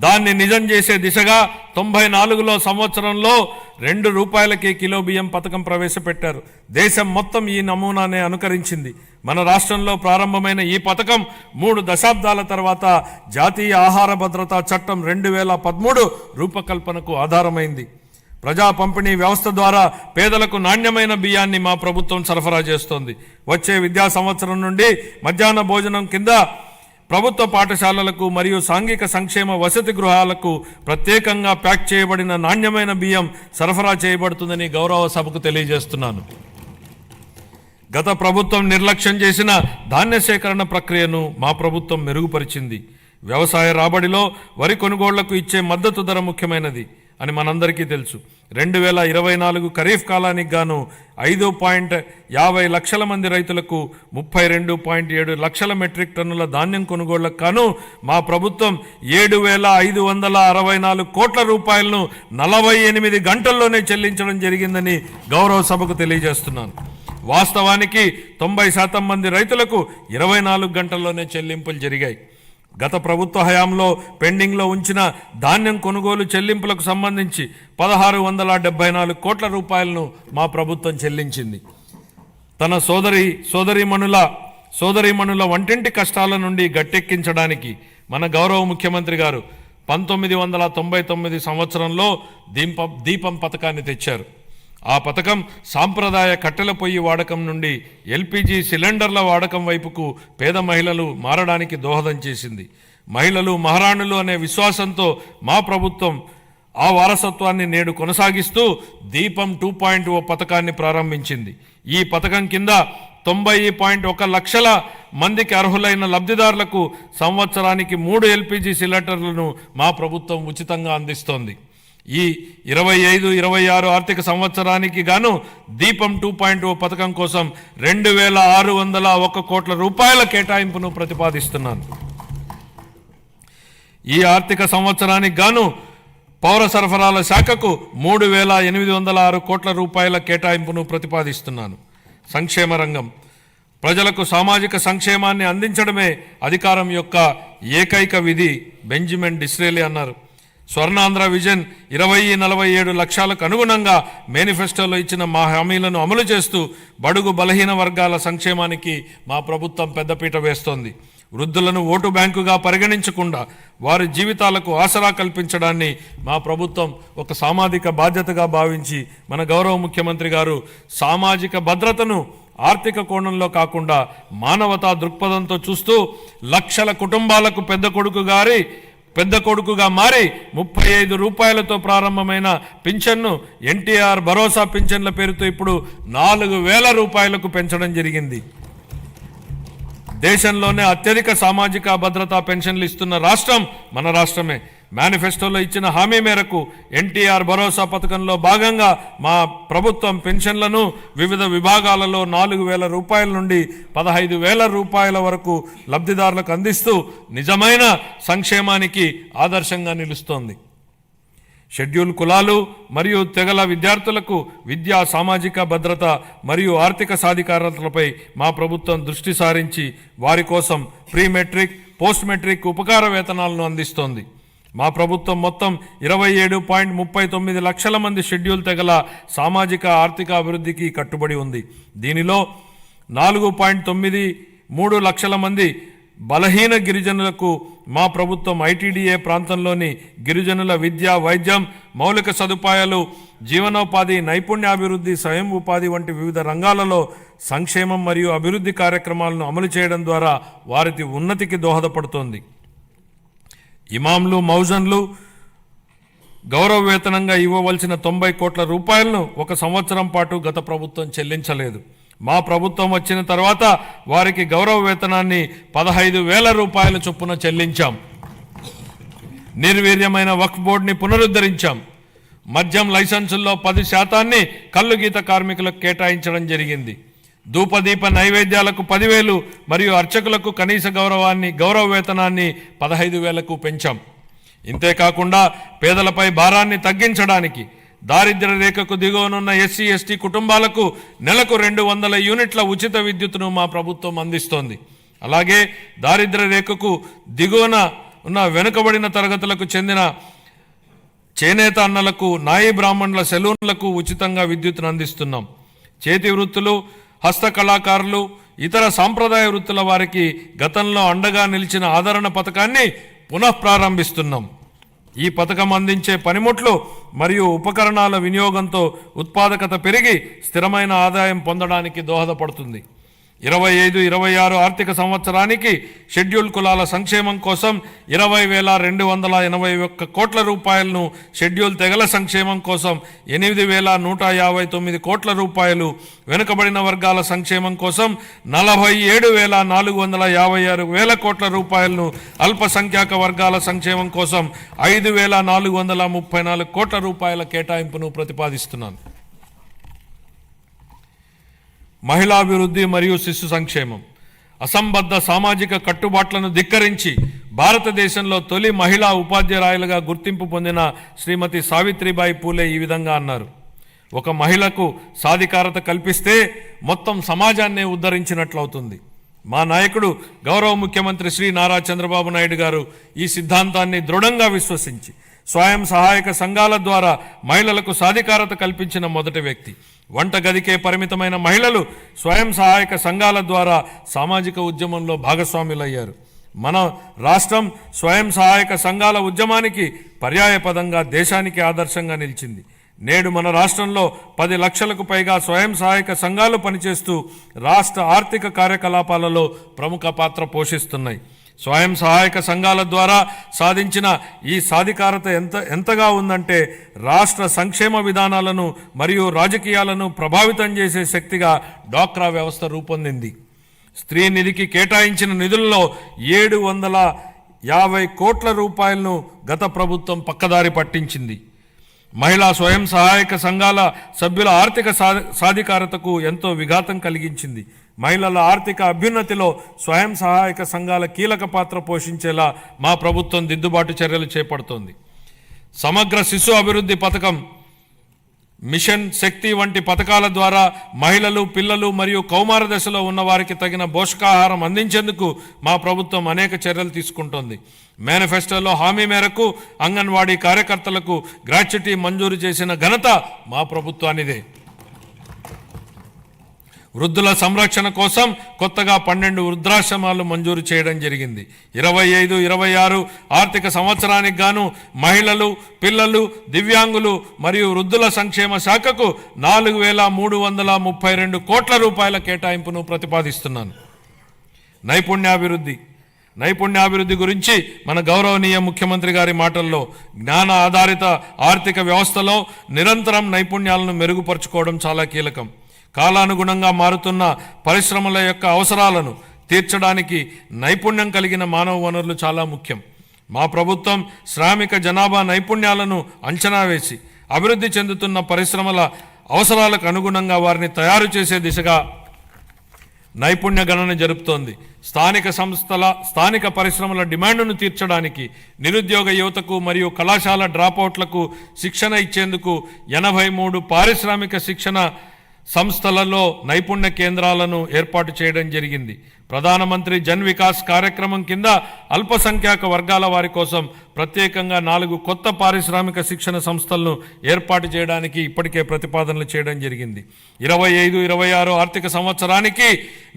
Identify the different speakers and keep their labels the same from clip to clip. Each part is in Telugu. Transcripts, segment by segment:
Speaker 1: దాన్ని నిజం చేసే దిశగా 94లో సంవత్సరంలో ₹2కి కిలో బియ్యం పథకం ప్రవేశపెట్టారు. దేశం మొత్తం ఈ నమూనానే అనుకరించింది. మన రాష్ట్రంలో ప్రారంభమైన ఈ పథకం 3 దశాబ్దాల తర్వాత జాతీయ ఆహార భద్రతా చట్టం 2013 రూపకల్పనకు ఆధారమైంది. ప్రజా పంపిణీ వ్యవస్థ ద్వారా పేదలకు నాణ్యమైన బియ్యాన్ని మా ప్రభుత్వం సరఫరా చేస్తోంది. వచ్చే విద్యా సంవత్సరం నుండి మధ్యాహ్న భోజనం కింద ప్రభుత్వ పాఠశాలలకు మరియు సాంఘిక సంక్షేమ వసతి గృహాలకు ప్రత్యేకంగా ప్యాక్ చేయబడిన నాణ్యమైన బియ్యం సరఫరా చేయబడుతుందని గౌరవ సభకు తెలియజేస్తున్నాను. గత ప్రభుత్వం నిర్లక్ష్యం చేసిన ధాన్య సేకరణ ప్రక్రియను మా ప్రభుత్వం మెరుగుపరిచింది. వ్యవసాయ రాబడిలో వరి కొనుగోళ్లకు ఇచ్చే మద్దతు ధర ముఖ్యమైనది అని మనందరికీ తెలుసు. 2024 ఖరీఫ్ కాలానికి గాను 5.50 లక్షల మంది రైతులకు 32.7 లక్షల మెట్రిక్ టన్నుల ధాన్యం కొనుగోళ్లకు గాను మా ప్రభుత్వం 7,564 కోట్ల రూపాయలను 48 గంటల్లోనే చెల్లించడం జరిగిందని గౌరవ సభకు తెలియజేస్తున్నాను. వాస్తవానికి 90% మంది రైతులకు 24 గంటల్లోనే చెల్లింపులు జరిగాయి. గత ప్రభుత్వ హయాంలో పెండింగ్లో ఉంచిన ధాన్యం కొనుగోలు చెల్లింపులకు సంబంధించి 1,674 కోట్ల రూపాయలను మా ప్రభుత్వం చెల్లించింది. తన సోదరీమణుల వంటింటి కష్టాల నుండి గట్టెక్కించడానికి మన గౌరవ ముఖ్యమంత్రి గారు 1999 సంవత్సరంలో దీపం పథకాన్ని తెచ్చారు. ఆ పథకం సాంప్రదాయ కట్టెల పొయ్యి వాడకం నుండి ఎల్పిజి సిలిండర్ల వాడకం వైపుకు పేద మహిళలు మారడానికి దోహదం చేసింది. మహిళలు మహారాణులు అనే విశ్వాసంతో మా ప్రభుత్వం ఆ వారసత్వాన్ని నేడు కొనసాగిస్తూ దీపం 2.0 పథకాన్ని ప్రారంభించింది. ఈ పథకం కింద 90.1 లక్షల మందికి అర్హులైన లబ్ధిదారులకు సంవత్సరానికి 3 ఎల్పిజి సిలిండర్లను మా ప్రభుత్వం ఉచితంగా అందిస్తోంది. ఈ 25-26 ఆర్థిక సంవత్సరానికి గాను దీపం 2.0 పథకం కోసం 2,601 కోట్ల రూపాయల కేటాయింపును ప్రతిపాదిస్తున్నాను. ఈ ఆర్థిక సంవత్సరానికి గాను పౌర సరఫరాల శాఖకు 3,806 కోట్ల రూపాయల కేటాయింపును ప్రతిపాదిస్తున్నాను. సంక్షేమ రంగం ప్రజలకు సామాజిక సంక్షేమాన్ని అందించడమే అధికారం యొక్క ఏకైక విధి బెంజమిన్ డిస్రేలి అన్నారు. స్వర్ణాంధ్ర విజన్ 2047 లక్ష్యాలకు అనుగుణంగా మేనిఫెస్టోలో ఇచ్చిన మా హామీలను అమలు చేస్తూ బడుగు బలహీన వర్గాల సంక్షేమానికి మా ప్రభుత్వం పెద్దపీట వేస్తోంది. వృద్ధులను ఓటు బ్యాంకుగా పరిగణించకుండా వారి జీవితాలకు ఆసరా కల్పించడాన్ని మా ప్రభుత్వం ఒక సామాజిక బాధ్యతగా భావించి మన గౌరవ ముఖ్యమంత్రి గారు సామాజిక భద్రతను ఆర్థిక కోణంలో కాకుండా మానవతా దృక్పథంతో చూస్తూ లక్షల కుటుంబాలకు పెద్ద కొడుకుగా మారి 35 రూపాయలతో ప్రారంభమైన పింఛన్ను ఎన్టీఆర్ భరోసా పింఛన్ల పేరుతో ఇప్పుడు 4,000 రూపాయలకు పెంచడం జరిగింది. దేశంలోనే అత్యధిక సామాజిక భద్రతా పెన్షన్లు ఇస్తున్న రాష్ట్రం మన రాష్ట్రమే. మేనిఫెస్టోలో ఇచ్చిన హామీ మేరకు ఎన్టీఆర్ భరోసా పథకంలో భాగంగా మా ప్రభుత్వం పెన్షన్లను వివిధ విభాగాలలో 4,000 రూపాయల నుండి 15,000 రూపాయల వరకు లబ్ధిదారులకు అందిస్తూ నిజమైన సంక్షేమానికి ఆదర్శంగా నిలుస్తోంది. షెడ్యూల్ కులాలు మరియు తెగల విద్యార్థులకు విద్యా సామాజిక భద్రత మరియు ఆర్థిక సాధికారతలపై మా ప్రభుత్వం దృష్టి సారించి వారి కోసం ప్రీ మెట్రిక్ పోస్ట్ మెట్రిక్ ఉపకార వేతనాలను అందిస్తోంది. మా ప్రభుత్వం మొత్తం 27.39 లక్షల మంది షెడ్యూల్ తెగల సామాజిక ఆర్థిక అభివృద్ధికి కట్టుబడి ఉంది. దీనిలో 4.93 లక్షల మంది బలహీన గిరిజనులకు మా ప్రభుత్వం ఐటీడీఏ ప్రాంతంలోని గిరిజనుల విద్య, వైద్యం, మౌలిక సదుపాయాలు, జీవనోపాధి, నైపుణ్యాభివృద్ధి, స్వయం ఉపాధి వంటి వివిధ రంగాలలో సంక్షేమం మరియు అభివృద్ధి కార్యక్రమాలను అమలు చేయడం ద్వారా వారి ఉన్నతికి దోహదపడుతోంది. ఇమాంలు, మౌజన్లు గౌరవ వేతనంగా ఇవ్వవలసిన 90 కోట్ల రూపాయలను 1 సంవత్సరం పాటు గత ప్రభుత్వం చెల్లించలేదు. మా ప్రభుత్వం వచ్చిన తర్వాత వారికి గౌరవ వేతనాన్ని 15,000 రూపాయల చొప్పున చెల్లించాం. నిర్వీర్యమైన వక్ఫ్ బోర్డుని పునరుద్ధరించాం. మద్యం లైసెన్సుల్లో 10% కల్లు గీత కార్మికులకు కేటాయించడం జరిగింది. ధూపదీప నైవేద్యాలకు 10,000 మరియు అర్చకులకు కనీస గౌరవ వేతనాన్ని 15,000కు పెంచాం. ఇంతేకాకుండా పేదలపై భారాన్ని తగ్గించడానికి దారిద్ర్య రేఖకు దిగువనున్న ఎస్సీ ఎస్టీ కుటుంబాలకు నెలకు 200 యూనిట్ల ఉచిత విద్యుత్తును మా ప్రభుత్వం అందిస్తోంది. అలాగే దారిద్ర్య రేఖకు దిగువన ఉన్న వెనుకబడిన తరగతులకు చెందిన చేనేత అన్నలకు, నాయి బ్రాహ్మణుల సెలూన్లకు ఉచితంగా విద్యుత్తును అందిస్తున్నాం. చేతి వృత్తులు, హస్త కళాకారులు, ఇతర సాంప్రదాయ వృత్తుల వారికి గతంలో అండగా నిలిచిన ఆదరణ పథకాన్ని పునఃప్రారంభిస్తున్నాం. ఈ పథకం అందించే పనిముట్లు మరియు ఉపకరణాల వినియోగంతో ఉత్పాదకత పెరిగి స్థిరమైన ఆదాయం పొందడానికి దోహదపడుతుంది. 25-26 ఆర్థిక సంవత్సరానికి షెడ్యూల్ కులాల సంక్షేమం కోసం 20,281 కోట్ల రూపాయలను, షెడ్యూల్ తెగల సంక్షేమం కోసం 8,159 కోట్ల రూపాయలు, వెనుకబడిన వర్గాల సంక్షేమం కోసం 47,456 కోట్ల రూపాయలను, అల్పసంఖ్యాక వర్గాల సంక్షేమం కోసం 5,434 కోట్ల రూపాయల కేటాయింపును ప్రతిపాదిస్తున్నాను. మహిళాభివృద్ధి మరియు శిశు సంక్షేమం. అసంబద్ధ సామాజిక కట్టుబాట్లను ధిక్కరించి భారతదేశంలో తొలి మహిళా ఉపాధ్యాయులుగా గుర్తింపు పొందిన శ్రీమతి సావిత్రిబాయి పూలే ఈ విధంగా అన్నారు: ఒక మహిళకు సాధికారత కల్పిస్తే మొత్తం సమాజాన్నే ఉద్ధరించినట్లవుతుంది. మా నాయకుడు గౌరవ ముఖ్యమంత్రి శ్రీ నారా చంద్రబాబు నాయుడు గారు ఈ సిద్ధాంతాన్ని దృఢంగా విశ్వసించి స్వయం సహాయక సంఘాల ద్వారా మహిళలకు సాధికారత కల్పించిన మొదటి వ్యక్తి. వంటగదికే పరిమితమైన మహిళలు స్వయం సహాయక సంఘాల ద్వారా సామాజిక ఉద్యమంలో భాగస్వాములయ్యారు. మన రాష్ట్రం స్వయం సహాయక సంఘాల ఉద్యమానికి పర్యాయపదంగా దేశానికి ఆదర్శంగా నిలిచింది. నేడు మన రాష్ట్రంలో 10 లక్షలకు పైగా స్వయం సహాయక సంఘాలు పనిచేస్తూ రాష్ట్ర ఆర్థిక కార్యకలాపాలలో ప్రముఖ పాత్ర పోషిస్తున్నాయి. స్వయం సహాయక సంఘాల ద్వారా సాధించిన ఈ సాధికారత ఎంతగా ఉందంటే రాష్ట్ర సంక్షేమ విధానాలను మరియు రాజకీయాలను ప్రభావితం చేసే శక్తిగా డ్వాక్రా వ్యవస్థ రూపొందింది. స్త్రీ నిధికి కేటాయించిన నిధుల్లో 750 కోట్ల రూపాయలను గత ప్రభుత్వం పక్కదారి పట్టించింది. మహిళా స్వయం సహాయక సంఘాల సభ్యుల ఆర్థిక సాధికారతకు ఎంతో విఘాతం కలిగించింది. మహిళల ఆర్థిక అభ్యున్నతిలో స్వయం సహాయక సంఘాల కీలక పాత్ర పోషించేలా మా ప్రభుత్వం దిద్దుబాటు చర్యలు చేపడుతోంది. సమగ్ర శిశు అభివృద్ధి పథకం, మిషన్ శక్తి వంటి పథకాల ద్వారా మహిళలు, పిల్లలు మరియు కౌమార దశలో ఉన్న వారికి తగిన పోషకాహారం అందించేందుకు మా ప్రభుత్వం అనేక చర్యలు తీసుకుంటోంది. మేనిఫెస్టోలో హామీ మేరకు అంగన్వాడీ కార్యకర్తలకు గ్రాట్యుటీ మంజూరు చేసిన ఘనత మా ప్రభుత్వానిదే. వృద్ధుల సంరక్షణ కోసం కొత్తగా 12 వృద్ధాశ్రమాలు మంజూరు చేయడం జరిగింది. 25-26 ఆర్థిక సంవత్సరానికి గాను మహిళలు, పిల్లలు, దివ్యాంగులు మరియు వృద్ధుల సంక్షేమ శాఖకు 4,332 కోట్ల రూపాయల కేటాయింపును ప్రతిపాదిస్తున్నాను. నైపుణ్యాభివృద్ధి గురించి మన గౌరవనీయ ముఖ్యమంత్రి గారి మాటల్లో, జ్ఞాన ఆధారిత ఆర్థిక వ్యవస్థలో నిరంతరం నైపుణ్యాలను మెరుగుపరుచుకోవడం చాలా కీలకం. కాలానుగుణంగా మారుతున్న పరిశ్రమల యొక్క అవసరాలను తీర్చడానికి నైపుణ్యం కలిగిన మానవ వనరులు చాలా ముఖ్యం. మా ప్రభుత్వం శ్రామిక జనాభా నైపుణ్యాలను అంచనా వేసి అభివృద్ధి చెందుతున్న పరిశ్రమల అవసరాలకు అనుగుణంగా వారిని తయారు చేసే దిశగా నైపుణ్య గణన జరుపుతోంది. స్థానిక పరిశ్రమల డిమాండ్ను తీర్చడానికి నిరుద్యోగ యువతకు మరియు కళాశాల డ్రాపౌట్లకు శిక్షణ ఇచ్చేందుకు 83 పారిశ్రామిక శిక్షణ సంస్థలలో నైపుణ్య కేంద్రాలను ఏర్పాటు చేయడం జరిగింది. ప్రధానమంత్రి జన్ వికాస్ కార్యక్రమం కింద అల్పసంఖ్యాక వర్గాల వారి కోసం ప్రత్యేకంగా 4 కొత్త పారిశ్రామిక శిక్షణ సంస్థలను ఏర్పాటు చేయడానికి ఇప్పటికే ప్రతిపాదనలు చేయడం జరిగింది. 25-26 ఆర్థిక సంవత్సరానికి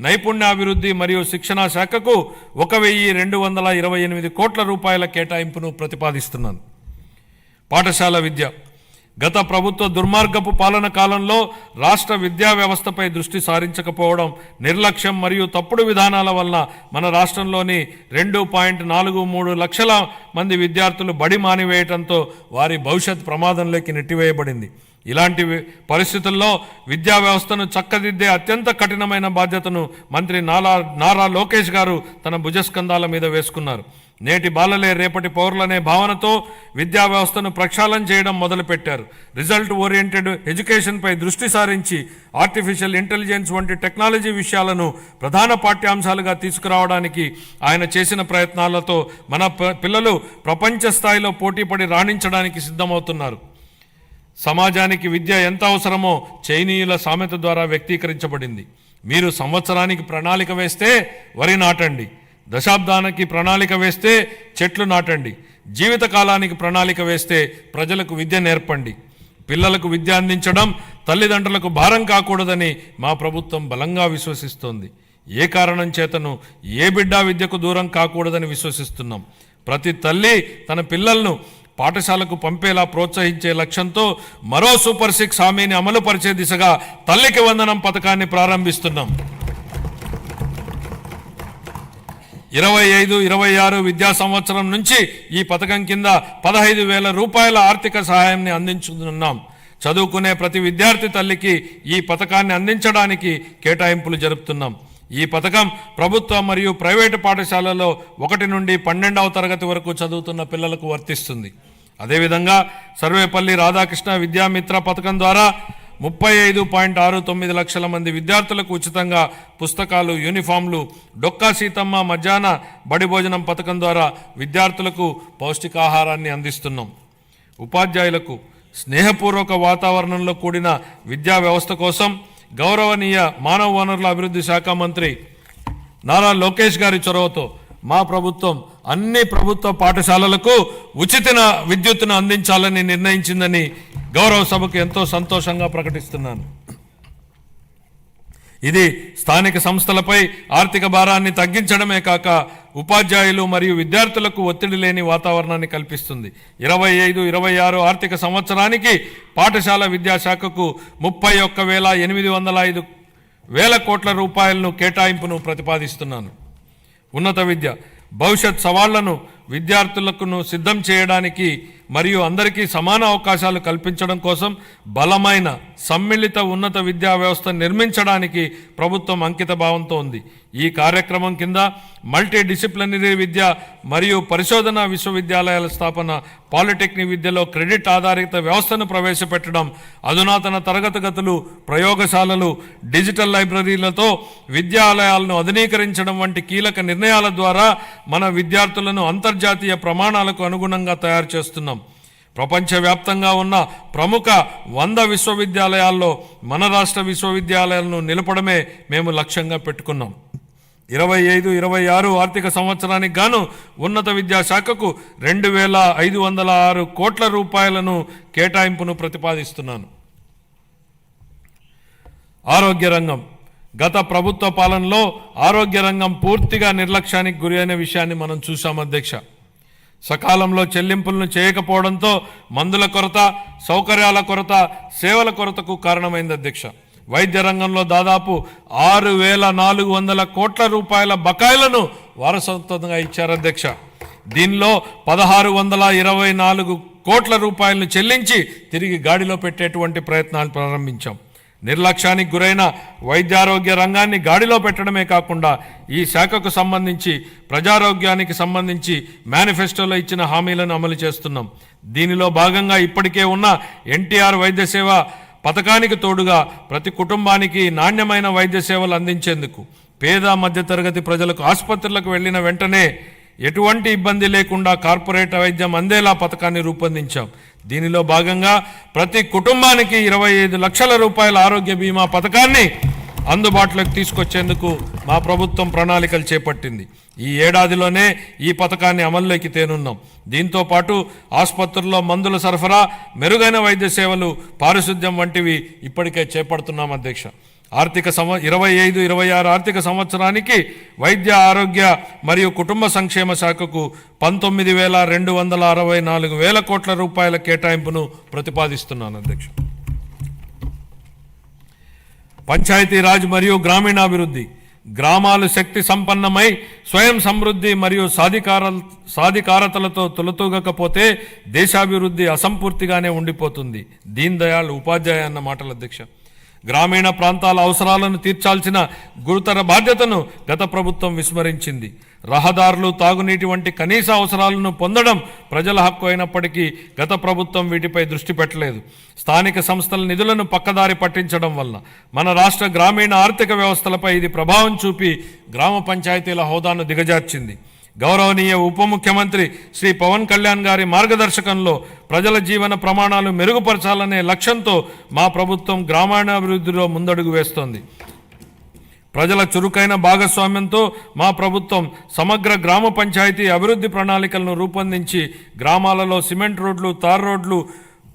Speaker 1: నైపుణ్యాభివృద్ధి మరియు శిక్షణ శాఖకు 1,228 కోట్ల రూపాయల కేటాయింపును ప్రతిపాదిస్తున్నాను. పాఠశాల విద్య. గత ప్రభుత్వ దుర్మార్గపు పాలన కాలంలో రాష్ట్ర విద్యా వ్యవస్థపై దృష్టి సారించకపోవడం, నిర్లక్ష్యం మరియు తప్పుడు విధానాల వలన మన రాష్ట్రంలోని 2.43 లక్షల మంది విద్యార్థులు బడి మానివేయడంతో వారి భవిష్యత్ ప్రమాదంలోకి నెట్టివేయబడింది. ఇలాంటి పరిస్థితుల్లో విద్యా వ్యవస్థను చక్కదిద్దే అత్యంత కఠినమైన బాధ్యతను మంత్రి నారా లోకేష్ గారు తన భుజస్కంధాల మీద వేసుకున్నారు. నేటి బాలలే రేపటి పౌరులనే భావనతో విద్యా వ్యవస్థను ప్రక్షాళన చేయడం మొదలుపెట్టారు. రిజల్ట్ ఓరియంటెడ్ ఎడ్యుకేషన్పై దృష్టి సారించి ఆర్టిఫిషియల్ ఇంటెలిజెన్స్ వంటి టెక్నాలజీ విషయాలను ప్రధాన పాఠ్యాంశాలుగా తీసుకురావడానికి ఆయన చేసిన ప్రయత్నాలతో మన పిల్లలు ప్రపంచ స్థాయిలో పోటీపడి రాణించడానికి సిద్ధమవుతున్నారు. సమాజానికి విద్య ఎంత అవసరమో చైనీయుల సామెత ద్వారా వ్యక్తీకరించబడింది. మీరు సంవత్సరానికి ప్రణాళిక వేస్తే వరి నాటండి, దశాబ్దానికి ప్రణాళిక వేస్తే చెట్లు నాటండి, జీవితకాలానికి ప్రణాళిక వేస్తే ప్రజలకు విద్య నేర్పండి. పిల్లలకు విద్య అందించడం తల్లిదండ్రులకు భారం కాకూడదని మా ప్రభుత్వం బలంగా విశ్వసిస్తోంది. ఏ కారణం చేతను ఏ బిడ్డ విద్యకు దూరం కాకూడదని విశ్వసిస్తున్నాం. ప్రతి తల్లి తన పిల్లలను పాఠశాలకు పంపేలా ప్రోత్సహించే లక్ష్యంతో మరో సూపర్ 6 హామీని అమలు పరిచే దిశగా తల్లికి వందనం పథకాన్ని ప్రారంభిస్తున్నాం. 25-26 విద్యా సంవత్సరం నుంచి ఈ పథకం కింద 15,000 రూపాయల ఆర్థిక సహాయాన్ని అందించుతున్నాం. చదువుకునే ప్రతి విద్యార్థి తల్లికి ఈ పథకాన్ని అందించడానికి కేటాయింపులు జరుపుతున్నాం. ఈ పథకం ప్రభుత్వ మరియు ప్రైవేటు పాఠశాలలో 1 నుండి 12వ తరగతి వరకు చదువుతున్న పిల్లలకు వర్తిస్తుంది. అదేవిధంగా సర్వేపల్లి రాధాకృష్ణ విద్యామిత్ర పథకం ద్వారా 35.69 లక్షల మంది విద్యార్థులకు ఉచితంగా పుస్తకాలు, యూనిఫామ్లు, డొక్కా సీతమ్మ మధ్యాహ్న బడి భోజనం పథకం ద్వారా విద్యార్థులకు పౌష్టికాహారాన్ని అందిస్తున్నాం. ఉపాధ్యాయులకు స్నేహపూర్వక వాతావరణంలో కూడిన విద్యా వ్యవస్థ కోసం గౌరవనీయ మానవ వనరుల అభివృద్ధి శాఖ మంత్రి నారా లోకేష్ గారి చొరవతో మా ప్రభుత్వం అన్ని ప్రభుత్వ పాఠశాలలకు ఉచిత విద్యుత్తును అందించాలని నిర్ణయించిందని గౌరవ సభకు ఎంతో సంతోషంగా ప్రకటిస్తున్నాను. ఇది స్థానిక సంస్థలపై ఆర్థిక భారాన్ని తగ్గించడమే కాక ఉపాధ్యాయులు మరియు విద్యార్థులకు ఒత్తిడి లేని వాతావరణాన్ని కల్పిస్తుంది. 25-26 ఆర్థిక సంవత్సరానికి పాఠశాల విద్యాశాఖకు 31,805 వేల కోట్ల రూపాయలను కేటాయింపును ప్రతిపాదిస్తున్నాను. ఉన్నత విద్య భవిష్యత్ సవాళ్లను విద్యార్థులకు సిద్ధం చేయడానికి మరియు అందరికీ సమాన అవకాశాలు కల్పించడం కోసం బలమైన సమ్మిళిత ఉన్నత విద్యా వ్యవస్థ నిర్మించడానికి ప్రభుత్వం అంకిత భావంతో ఉంది. ఈ కార్యక్రమం కింద మల్టీ డిసిప్లినరీ విద్య మరియు పరిశోధన విశ్వవిద్యాలయాల స్థాపన, పాలిటెక్నిక్ విద్యలో క్రెడిట్ ఆధారిత వ్యవస్థను ప్రవేశపెట్టడం, అధునాతన తరగతి గదులు, ప్రయోగశాలలు, డిజిటల్ లైబ్రరీలతో విద్యాలయాలను ఆధునీకరించడం వంటి కీలక నిర్ణయాల ద్వారా మన విద్యార్థులను అంతర్జాతీయ ప్రమాణాలకు అనుగుణంగా తయారు చేస్తున్నాం. ప్రపంచవ్యాప్తంగా ఉన్న ప్రముఖ 100 విశ్వవిద్యాలయాల్లో మన రాష్ట్ర విశ్వవిద్యాలయాలను నిలపడమే మేము లక్ష్యంగా పెట్టుకున్నాం. 25-26 ఆర్థిక సంవత్సరానికి గాను ఉన్నత విద్యాశాఖకు 2,506 కోట్ల రూపాయలను కేటాయింపును ప్రతిపాదిస్తున్నాను. ఆరోగ్య రంగం గత ప్రభుత్వ పాలనలో ఆరోగ్య రంగం పూర్తిగా నిర్లక్ష్యానికి గురైన విషయాన్ని మనం చూసాం అధ్యక్ష. సకాలంలో చెల్లింపులను చేయకపోవడంతో మందుల కొరత, సౌకర్యాల కొరత, సేవల కొరతకు కారణమైంది అధ్యక్ష. వైద్య రంగంలో దాదాపు 6,400 కోట్ల రూపాయల బకాయిలను వారసత్వంగా ఇచ్చారు అధ్యక్ష. దీనిలో 1,624 కోట్ల రూపాయలను చెల్లించి తిరిగి గాడిలో పెట్టేటువంటి ప్రయత్నాలు ప్రారంభించాం. నిర్లక్ష్యానికి గురైన వైద్యారోగ్య రంగాన్ని గాడిలో పెట్టడమే కాకుండా ఈ శాఖకు సంబంధించి ప్రజారోగ్యానికి సంబంధించి మేనిఫెస్టోలో ఇచ్చిన హామీలను అమలు చేస్తున్నాం. దీనిలో భాగంగా ఇప్పటికే ఉన్న ఎన్టీఆర్ వైద్య సేవ పథకానికి తోడుగా ప్రతి కుటుంబానికి నాణ్యమైన వైద్య సేవలు అందించేందుకు పేద మధ్యతరగతి ప్రజలకు ఆసుపత్రులకు వెళ్లిన వెంటనే ఎటువంటి ఇబ్బంది లేకుండా కార్పొరేట్ వైద్యం అందేలా పథకాన్ని రూపొందించాం. దీనిలో భాగంగా ప్రతి కుటుంబానికి 25 లక్షల రూపాయల ఆరోగ్య బీమా పథకాన్ని అందుబాటులోకి తీసుకొచ్చేందుకు మా ప్రభుత్వం ప్రణాళికలు చేపట్టింది. ఈ ఏడాదిలోనే ఈ పథకాన్ని అమల్లోకి తేనున్నాం. దీంతో పాటు ఆసుపత్రుల్లో మందుల సరఫరా, మెరుగైన వైద్య సేవలు, పారిశుద్ధ్యం వంటివి ఇప్పటికే చేపడుతున్నాం అధ్యక్ష. 25-26 ఆర్థిక సంవత్సరానికి వైద్య ఆరోగ్య మరియు కుటుంబ సంక్షేమ శాఖకు 19,264 వేల కోట్ల రూపాయల కేటాయింపును ప్రతిపాదిస్తున్నాను అధ్యక్ష. పంచాయతీరాజ్ మరియు గ్రామీణాభివృద్ధి గ్రామాలు శక్తి సంపన్నమై స్వయం సమృద్ధి మరియు సాధికారతలతో తొలతూగకపోతే దేశాభివృద్ధి అసంపూర్తిగానే ఉండిపోతుంది. దీన్ దయాళ్ ఉపాధ్యాయ అన్న మాటలు అధ్యక్ష. గ్రామీణ ప్రాంతాల అవసరాలను తీర్చాల్సిన గురుతర బాధ్యతను గత ప్రభుత్వం విస్మరించింది. రహదారులు, తాగునీటి వంటి కనీస అవసరాలను పొందడం ప్రజల హక్కు అయినప్పటికీ గత ప్రభుత్వం వీటిపై దృష్టి పెట్టలేదు. స్థానిక సంస్థల నిధులను పక్కదారి పట్టించడం వల్ల మన రాష్ట్ర గ్రామీణ ఆర్థిక వ్యవస్థలపై ఇది ప్రభావం చూపి గ్రామ పంచాయతీల హోదాను దిగజార్చింది. గౌరవనీయ ఉప ముఖ్యమంత్రి శ్రీ పవన్ కళ్యాణ్ గారి మార్గదర్శకంలో ప్రజల జీవన ప్రమాణాలు మెరుగుపరచాలనే లక్ష్యంతో మా ప్రభుత్వం గ్రామీణాభివృద్ధిలో ముందడుగు వేస్తోంది. ప్రజల చురుకైన భాగస్వామ్యంతో మా ప్రభుత్వం సమగ్ర గ్రామ పంచాయతీ అభివృద్ధి ప్రణాళికలను రూపొందించి గ్రామాలలో సిమెంట్ రోడ్లు, తార్ రోడ్లు,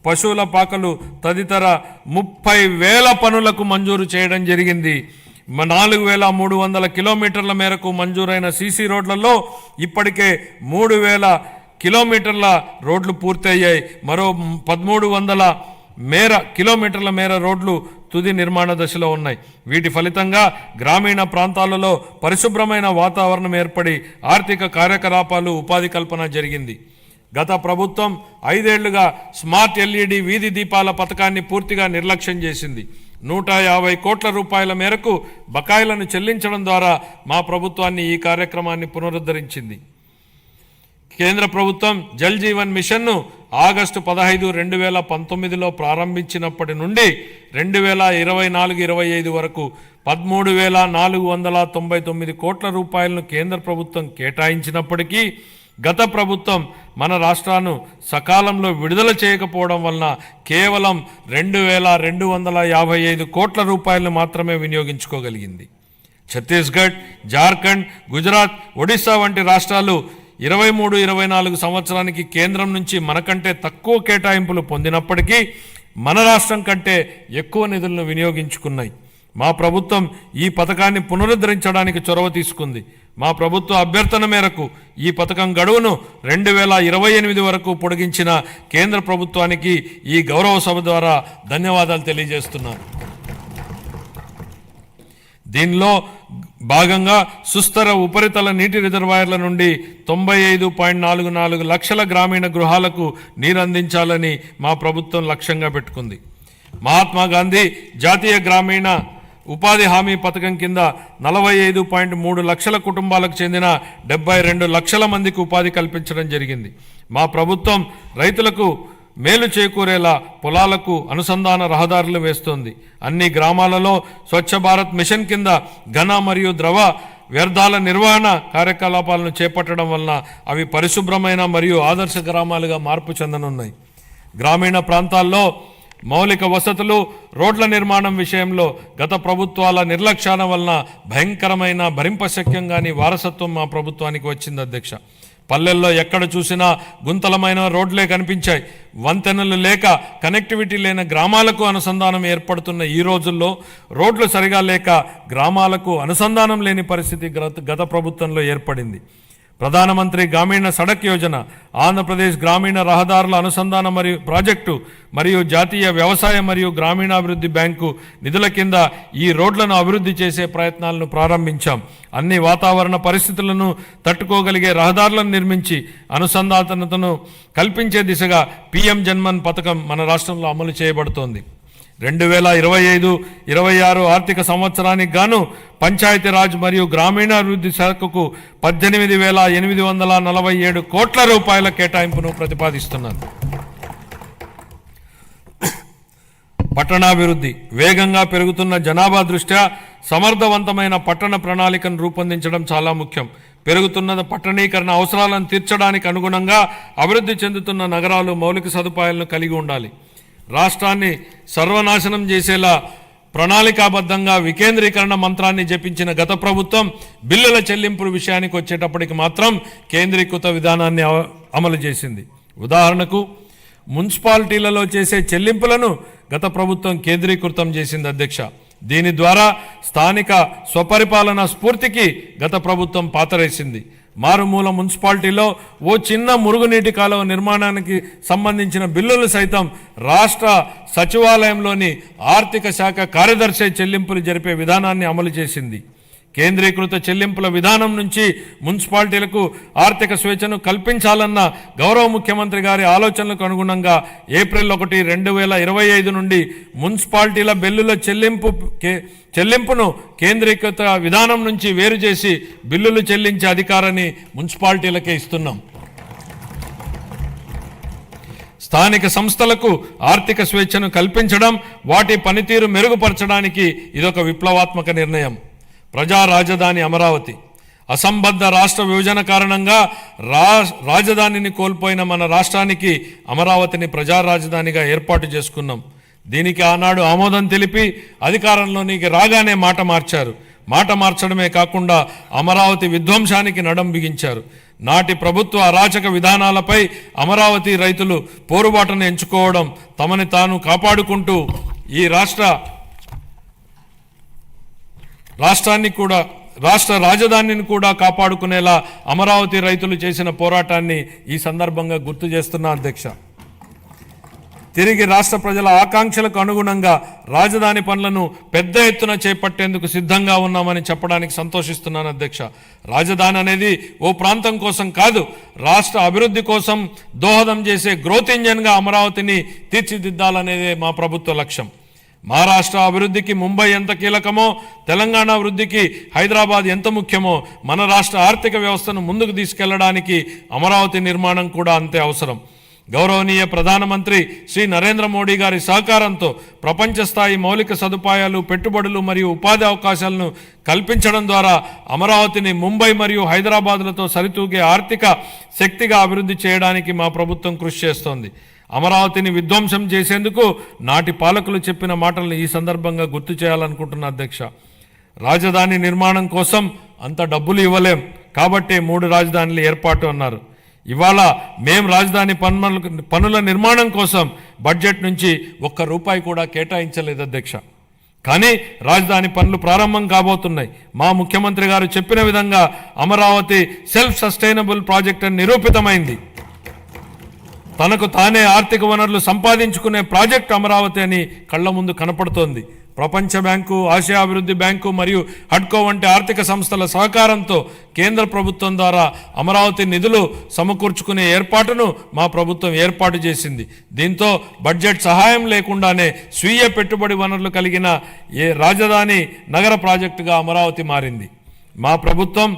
Speaker 1: పశువుల పాకలు తదితర 30,000 పనులకు మంజూరు చేయడం జరిగింది. 4,300 కిలోమీటర్ల మేరకు మంజూరైన సీసీ రోడ్లలో ఇప్పటికే 3,000 కిలోమీటర్ల రోడ్లు పూర్తయ్యాయి. మరో 1,300 కిలోమీటర్ల మేర రోడ్లు తుది నిర్మాణ దశలో ఉన్నాయి. వీటి ఫలితంగా గ్రామీణ ప్రాంతాలలో పరిశుభ్రమైన వాతావరణం ఏర్పడి ఆర్థిక కార్యకలాపాలు, ఉపాధి కల్పన జరిగింది. గత ప్రభుత్వం 5 ఏళ్లుగా స్మార్ట్ ఎల్ఈడి వీధి దీపాల పథకాన్ని పూర్తిగా నిర్లక్ష్యం చేసింది. 150 కోట్ల రూపాయల మేరకు బకాయిలను చెల్లించడం ద్వారా మా ప్రభుత్వాన్ని ఈ కార్యక్రమాన్ని పునరుద్ధరించింది. కేంద్ర ప్రభుత్వం జల్ జీవన్ మిషన్ను ఆగస్టు 15, 2019లో ప్రారంభించినప్పటి నుండి 2024-25 వరకు 13,499 కోట్ల రూపాయలను కేంద్ర ప్రభుత్వం కేటాయించినప్పటికీ గత ప్రభుత్వం మన రాష్ట్రాన్ని సకాలంలో విడుదల చేయకపోవడం వలన కేవలం 2,255 కోట్ల రూపాయలను మాత్రమే వినియోగించుకోగలిగింది. ఛత్తీస్గఢ్, జార్ఖండ్, గుజరాత్, ఒడిశా వంటి రాష్ట్రాలు 23-24 సంవత్సరానికి కేంద్రం నుంచి మనకంటే తక్కువ కేటాయింపులు పొందినప్పటికీ మన రాష్ట్రం కంటే ఎక్కువ నిధులను వినియోగించుకున్నాయి. మా ప్రభుత్వం ఈ పథకాన్ని పునరుద్ధరించడానికి చొరవ తీసుకుంది. మా ప్రభుత్వ అభ్యర్థన మేరకు ఈ పథకం గడువును 2028 వరకు పొడిగించిన కేంద్ర ప్రభుత్వానికి ఈ గౌరవ సభ ద్వారా ధన్యవాదాలు తెలియజేస్తున్నాను. దీనిలో భాగంగా సుస్థిర ఉపరితల నీటి రిజర్వాయర్ల నుండి 95.44 లక్షల గ్రామీణ గృహాలకు నీరు అందించాలని మా ప్రభుత్వం లక్ష్యంగా పెట్టుకుంది. మహాత్మా గాంధీ జాతీయ గ్రామీణ ఉపాధి హామీ పథకం కింద 45.3 లక్షల కుటుంబాలకు చెందిన 72 లక్షల మందికి ఉపాధి కల్పించడం జరిగింది. మా ప్రభుత్వం రైతులకు మేలు చేకూరేలా పొలాలకు అనుసంధాన రహదారులు వేస్తోంది. అన్ని గ్రామాలలో స్వచ్ఛ భారత్ మిషన్ కింద ఘన మరియు ద్రవ వ్యర్థాల నిర్వహణ కార్యకలాపాలను చేపట్టడం వలన అవి పరిశుభ్రమైన మరియు ఆదర్శ గ్రామాలుగా మార్పు చెందనున్నాయి. గ్రామీణ ప్రాంతాల్లో మౌలిక వసతులు, రోడ్ల నిర్మాణం విషయంలో గత ప్రభుత్వాల నిర్లక్ష్యాల వలన భయంకరమైన భరింపశక్యం కాని వారసత్వం మా ప్రభుత్వానికి వచ్చింది అధ్యక్ష. పల్లెల్లో ఎక్కడ చూసినా గుంతలమైన రోడ్లే కనిపించాయి. వంతెనలు లేక కనెక్టివిటీ లేని గ్రామాలకు అనుసంధానం ఏర్పడుతున్న ఈ రోజుల్లో రోడ్లు సరిగా లేక గ్రామాలకు అనుసంధానం లేని పరిస్థితి గత ప్రభుత్వంలో ఏర్పడింది. ప్రధానమంత్రి గ్రామీణ సడక్ యోజన, ఆంధ్రప్రదేశ్ గ్రామీణ రహదారుల అనుసంధాన మరియు ప్రాజెక్టు మరియు జాతీయ వ్యవసాయ మరియు గ్రామీణాభివృద్ధి బ్యాంకు నిధుల కింద ఈ రోడ్లను అభివృద్ధి చేసే ప్రయత్నాలను ప్రారంభించాం. అన్ని వాతావరణ పరిస్థితులను తట్టుకోగలిగే రహదారులను నిర్మించి అనుసంధానతను కల్పించే దిశగా PM జన్మన్ పథకం మన రాష్ట్రంలో అమలు చేయబడుతోంది. 2025-26 ఆర్థిక సంవత్సరానికి గాను పంచాయతీరాజ్ మరియు గ్రామీణాభివృద్ధి శాఖకు 18,847 కోట్ల రూపాయల కేటాయింపును ప్రతిపాదిస్తున్నారు. పట్టణాభివృద్ధి వేగంగా పెరుగుతున్న జనాభా దృష్ట్యా సమర్థవంతమైన పట్టణ ప్రణాళికను రూపొందించడం చాలా ముఖ్యం. పెరుగుతున్న పట్టణీకరణ అవసరాలను తీర్చడానికి అనుగుణంగా అభివృద్ధి చెందుతున్న నగరాలు మౌలిక సదుపాయాలను కలిగి ఉండాలి. రాష్ట్రాన్ని సర్వనాశనం చేసేలా ప్రణాళికాబద్ధంగా వికేంద్రీకరణ మంత్రాన్ని జపించిన గత ప్రభుత్వం బిల్లుల చెల్లింపుల విషయానికి వచ్చేటప్పటికి మాత్రం కేంద్రీకృత విధానాన్ని అమలు చేసింది. ఉదాహరణకు మున్సిపాలిటీలలో చేసే చెల్లింపులను గత ప్రభుత్వం కేంద్రీకృతం చేసింది అధ్యక్ష. దీని ద్వారా స్థానిక స్వపరిపాలన స్ఫూర్తికి గత ప్రభుత్వం పాతరేసింది. మారుమూల మున్సిపాలిటీలో ఓ చిన్న మురుగునీటి కాలువ నిర్మాణానికి సంబంధించిన బిల్లులు సైతం రాష్ట్ర సచివాలయంలోని ఆర్థిక శాఖ కార్యదర్శి చెల్లింపులు జరిపే విధానాన్ని అమలు చేసింది. కేంద్రీకృత చెల్లింపుల విధానం నుంచి మున్సిపాలిటీలకు ఆర్థిక స్వేచ్ఛను కల్పించాలన్న గౌరవ ముఖ్యమంత్రి గారి ఆలోచనలకు అనుగుణంగా ఏప్రిల్ 1, 2025 నుండి మున్సిపాలిటీల బిల్లుల చెల్లింపును కేంద్రీకృత విధానం నుంచి వేరు చేసి బిల్లులు చెల్లించే అధికారాన్ని మున్సిపాలిటీలకే ఇస్తున్నాం. స్థానిక సంస్థలకు ఆర్థిక స్వేచ్ఛను కల్పించడం, వాటి పనితీరు మెరుగుపరచడానికి ఇదొక విప్లవాత్మక నిర్ణయం. ప్రజా రాజధాని అమరావతి. అసంబద్ధ రాష్ట్ర విభజన కారణంగా రాజధానిని కోల్పోయిన మన రాష్ట్రానికి అమరావతిని ప్రజా రాజధానిగా ఏర్పాటు చేసుకున్నాం. దీనికి ఆనాడు ఆమోదం తెలిపి అధికారంలోనికి రాగానే మాట మార్చారు. మాట మార్చడమే కాకుండా అమరావతి విధ్వంసానికి నడం బిగించారు. నాటి ప్రభుత్వ అరాచక విధానాలపై అమరావతి రైతులు పోరుబాటును ఎంచుకోవడం, తమని తాను కాపాడుకుంటూ ఈ రాష్ట్ర రాజధానిని కూడా కాపాడుకునేలా అమరావతి రైతులు చేసిన పోరాటాన్ని ఈ సందర్భంగా గుర్తు చేస్తున్నా అధ్యక్ష. తిరిగి రాష్ట్ర ప్రజల ఆకాంక్షలకు అనుగుణంగా రాజధాని పనులను పెద్ద ఎత్తున చేపట్టేందుకు సిద్ధంగా ఉన్నామని చెప్పడానికి సంతోషిస్తున్నాను అధ్యక్ష. రాజధాని అనేది ఓ ప్రాంతం కోసం కాదు, రాష్ట్ర అభివృద్ధి కోసం దోహదం చేసే గ్రోత్ ఇంజన్గా అమరావతిని తీర్చిదిద్దాలనేదే మా ప్రభుత్వ లక్ష్యం. మహారాష్ట్ర అభివృద్ధికి ముంబై ఎంత కీలకమో, తెలంగాణ అభివృద్ధికి హైదరాబాద్ ఎంత ముఖ్యమో, మన రాష్ట్ర ఆర్థిక వ్యవస్థను ముందుకు తీసుకెళ్లడానికి అమరావతి నిర్మాణం కూడా అంతే అవసరం. గౌరవనీయ ప్రధానమంత్రి శ్రీ నరేంద్ర మోడీ గారి సహకారంతో ప్రపంచ స్థాయి మౌలిక సదుపాయాలు, పెట్టుబడులు మరియు ఉపాధి అవకాశాలను కల్పించడం ద్వారా అమరావతిని ముంబై మరియు హైదరాబాద్లతో సరితూగే ఆర్థిక శక్తిగా అభివృద్ధి చేయడానికి మా ప్రభుత్వం కృషి చేస్తోంది. అమరావతిని విధ్వంసం చేసేందుకు నాటి పాలకులు చెప్పిన మాటలను ఈ సందర్భంగా గుర్తు చేయాలనుకుంటున్న అధ్యక్ష. రాజధాని నిర్మాణం కోసం అంత డబ్బులు ఇవ్వలేం కాబట్టే 3 రాజధానులు ఏర్పాటు అన్నారు. ఇవాళ మేం రాజధాని పనుల నిర్మాణం కోసం బడ్జెట్ నుంచి ₹1 కూడా కేటాయించలేదు అధ్యక్ష. కానీ రాజధాని పనులు ప్రారంభం కాబోతున్నాయి. మా ముఖ్యమంత్రి గారు చెప్పిన విధంగా అమరావతి సెల్ఫ్ సస్టైనబుల్ ప్రాజెక్ట్ అని నిరూపితమైంది. తనకు తానే ఆర్థిక వనరులు సంపాదించుకునే ప్రాజెక్ట్ అమరావతి అని కళ్ల ముందు కనపడుతోంది. ప్రపంచ బ్యాంకు, ఆసియా అభివృద్ధి బ్యాంకు మరియు హడ్కో వంటి ఆర్థిక సంస్థల సహకారంతో కేంద్ర ప్రభుత్వం ద్వారా అమరావతి నిధులు సమకూర్చుకునే ఏర్పాటును మా ప్రభుత్వం ఏర్పాటు చేసింది. దీంతో బడ్జెట్ సహాయం లేకుండానే స్వీయ పెట్టుబడి వనరులు కలిగిన రాజధాని నగర ప్రాజెక్టుగా అమరావతి మారింది. మా ప్రభుత్వం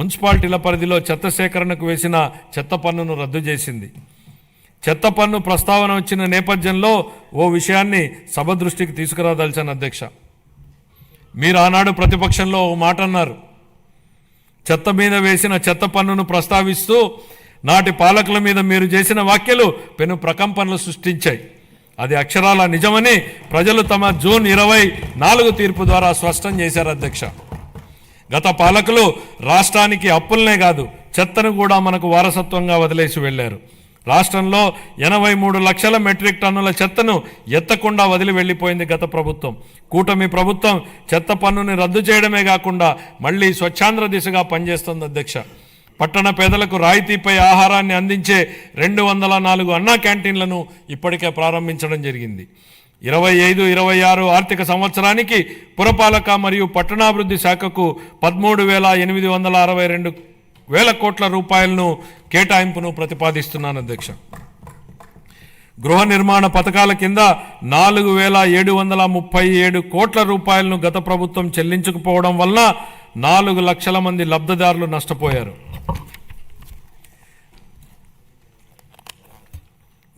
Speaker 1: మున్సిపాలిటీల పరిధిలో చెత్త సేకరణకు వేసిన చెత్త పన్నును రద్దు చేసింది. చెత్త పన్ను ప్రస్తావన వచ్చిన నేపథ్యంలో ఓ విషయాన్ని సభ దృష్టికి తీసుకురాదలిచాను అధ్యక్ష. మీరు ఆనాడు ప్రతిపక్షంలో ఓ మాట అన్నారు. చెత్త మీద వేసిన చెత్త పన్నును ప్రస్తావిస్తూ నాటి పాలకుల మీద మీరు చేసిన వ్యాఖ్యలు పెను ప్రకంపనలు సృష్టించాయి. అది అక్షరాల నిజమని ప్రజలు తమ జూన్ 24 తీర్పు ద్వారా స్పష్టం చేశారు అధ్యక్ష. గత పాలకులు రాష్ట్రానికి అప్పులనే కాదు, చెత్తను కూడా మనకు వారసత్వంగా వదిలేసి వెళ్లారు. రాష్ట్రంలో 83 లక్షల మెట్రిక్ టన్నుల చెత్తను ఎత్తకుండా వదిలి వెళ్లిపోయింది గత ప్రభుత్వం. కూటమి ప్రభుత్వం చెత్త పన్నుని రద్దు చేయడమే కాకుండా మళ్లీ స్వచ్ఛాంధ్ర దిశగా పనిచేస్తోంది అధ్యక్ష. పట్టణ పేదలకు రాయితీపై ఆహారాన్ని అందించే 204 అన్నా క్యాంటీన్లను ఇప్పటికే ప్రారంభించడం జరిగింది. 25-26 ఆర్థిక సంవత్సరానికి పురపాలక మరియు పట్టణాభివృద్ధి శాఖకు 13,862 వేల కోట్ల రూపాయలను కేటాయింపును ప్రతిపాదిస్తున్నాను అధ్యక్ష. గృహ నిర్మాణ పథకాల కింద 4,737 కోట్ల రూపాయలను గత ప్రభుత్వం చెల్లించకపోవడం వల్ల 4 లక్షల మంది లబ్ధిదారులు నష్టపోయారు.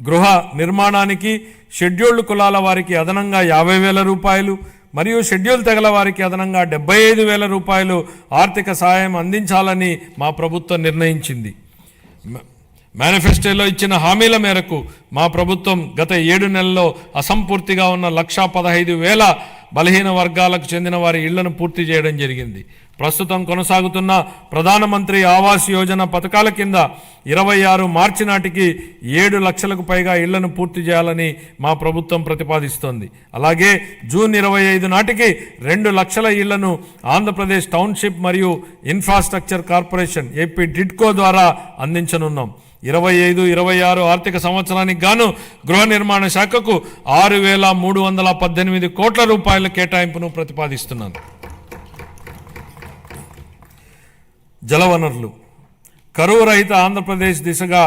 Speaker 1: గృహ నిర్మాణానికి షెడ్యూల్డ్ కులాల వారికి అదనంగా 50,000 రూపాయలు మరియు షెడ్యూల్ తెగల వారికి అదనంగా 75,000 రూపాయలు ఆర్థిక సహాయం అందించాలని మా ప్రభుత్వం నిర్ణయించింది. మేనిఫెస్టోలో ఇచ్చిన హామీల మేరకు మా ప్రభుత్వం గత 7 నెలల్లో అసంపూర్తిగా ఉన్న 1,15,000 బలహీన వర్గాలకు చెందిన వారి ఇళ్లను పూర్తి చేయడం జరిగింది. ప్రస్తుతం కొనసాగుతున్న ప్రధానమంత్రి ఆవాస్ యోజన పథకాల కింద 26 మార్చి నాటికి 7 లక్షలకు పైగా ఇళ్లను పూర్తి చేయాలని మా ప్రభుత్వం ప్రతిపాదిస్తోంది. అలాగే జూన్ 25 నాటికి 2 లక్షల ఇళ్లను ఆంధ్రప్రదేశ్ టౌన్షిప్ మరియు ఇన్ఫ్రాస్ట్రక్చర్ కార్పొరేషన్ ఏపీ డిడ్కో ద్వారా అందించనున్నాం. 25-26 ఆర్థిక సంవత్సరానికి గాను గృహ నిర్మాణ శాఖకు 6,318 కోట్ల రూపాయల కేటాయింపును ప్రతిపాదిస్తున్నాను. జలవనరులు కరువు రహిత ఆంధ్రప్రదేశ్ దిశగా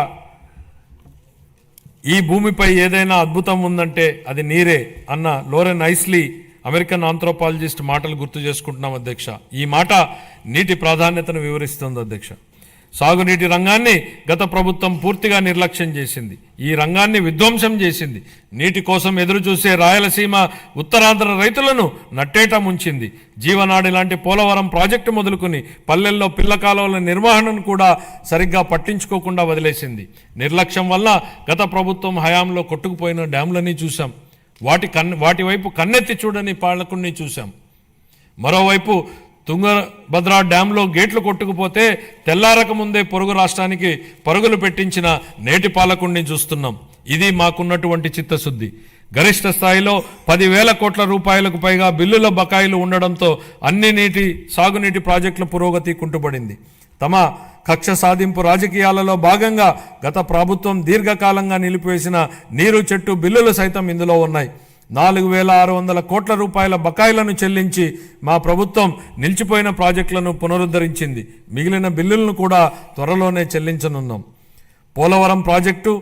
Speaker 1: ఈ భూమిపై ఏదైనా అద్భుతం ఉందంటే అది నీరే అన్న లోరెన్ ఐస్లీ అమెరికన్ ఆంథ్రోపాలజిస్ట్ మాటలు గుర్తు చేసుకుంటున్నాం అధ్యక్ష. ఈ మాట నీటి ప్రాధాన్యతను వివరిస్తుంది అధ్యక్ష. సాగునీటి రంగాన్ని గత ప్రభుత్వం పూర్తిగా నిర్లక్ష్యం చేసింది. ఈ రంగాన్ని విధ్వంసం చేసింది. నీటి కోసం ఎదురు చూసే రాయలసీమ, ఉత్తరాంధ్ర రైతులను నట్టేట ముంచింది. జీవనాడి లాంటి పోలవరం ప్రాజెక్టు మొదలుకుని పల్లెల్లో పిల్ల కాలువల నిర్వహణను కూడా సరిగ్గా పట్టించుకోకుండా వదిలేసింది. నిర్లక్ష్యం వల్ల గత ప్రభుత్వం హయాంలో కొట్టుకుపోయిన డ్యాంలని చూసాం. వాటి వైపు కన్నెత్తి చూడని పాలకుల్ని చూసాం. మరోవైపు తుంగభద్ర డ్యాంలో గేట్లు కొట్టుకుపోతే తెల్లారక ముందే పొరుగు రాష్ట్రానికి పరుగులు పెట్టించిన నేటి పాలకుడిని చూస్తున్నాం. ఇది మాకున్నటువంటి చిత్తశుద్ధి. గరిష్ట స్థాయిలో 10,000 కోట్ల రూపాయలకు పైగా బిల్లుల బకాయిలు ఉండడంతో అన్ని సాగునీటి ప్రాజెక్టుల పురోగతి కుంటుపడింది. తమ కక్ష సాధింపు రాజకీయాలలో భాగంగా గత ప్రభుత్వం దీర్ఘకాలంగా నిలిపివేసిన నీరు చెట్టు బిల్లులు సైతం ఇందులో ఉన్నాయి. 4,600 కోట్ల రూపాయల బకాయిలను చెల్లించి మా ప్రభుత్వం నిలిచిపోయిన ప్రాజెక్టులను పునరుద్ధరించింది. మిగిలిన బిల్లులను కూడా త్వరలోనే చెల్లించనున్నాం. పోలవరం ప్రాజెక్టు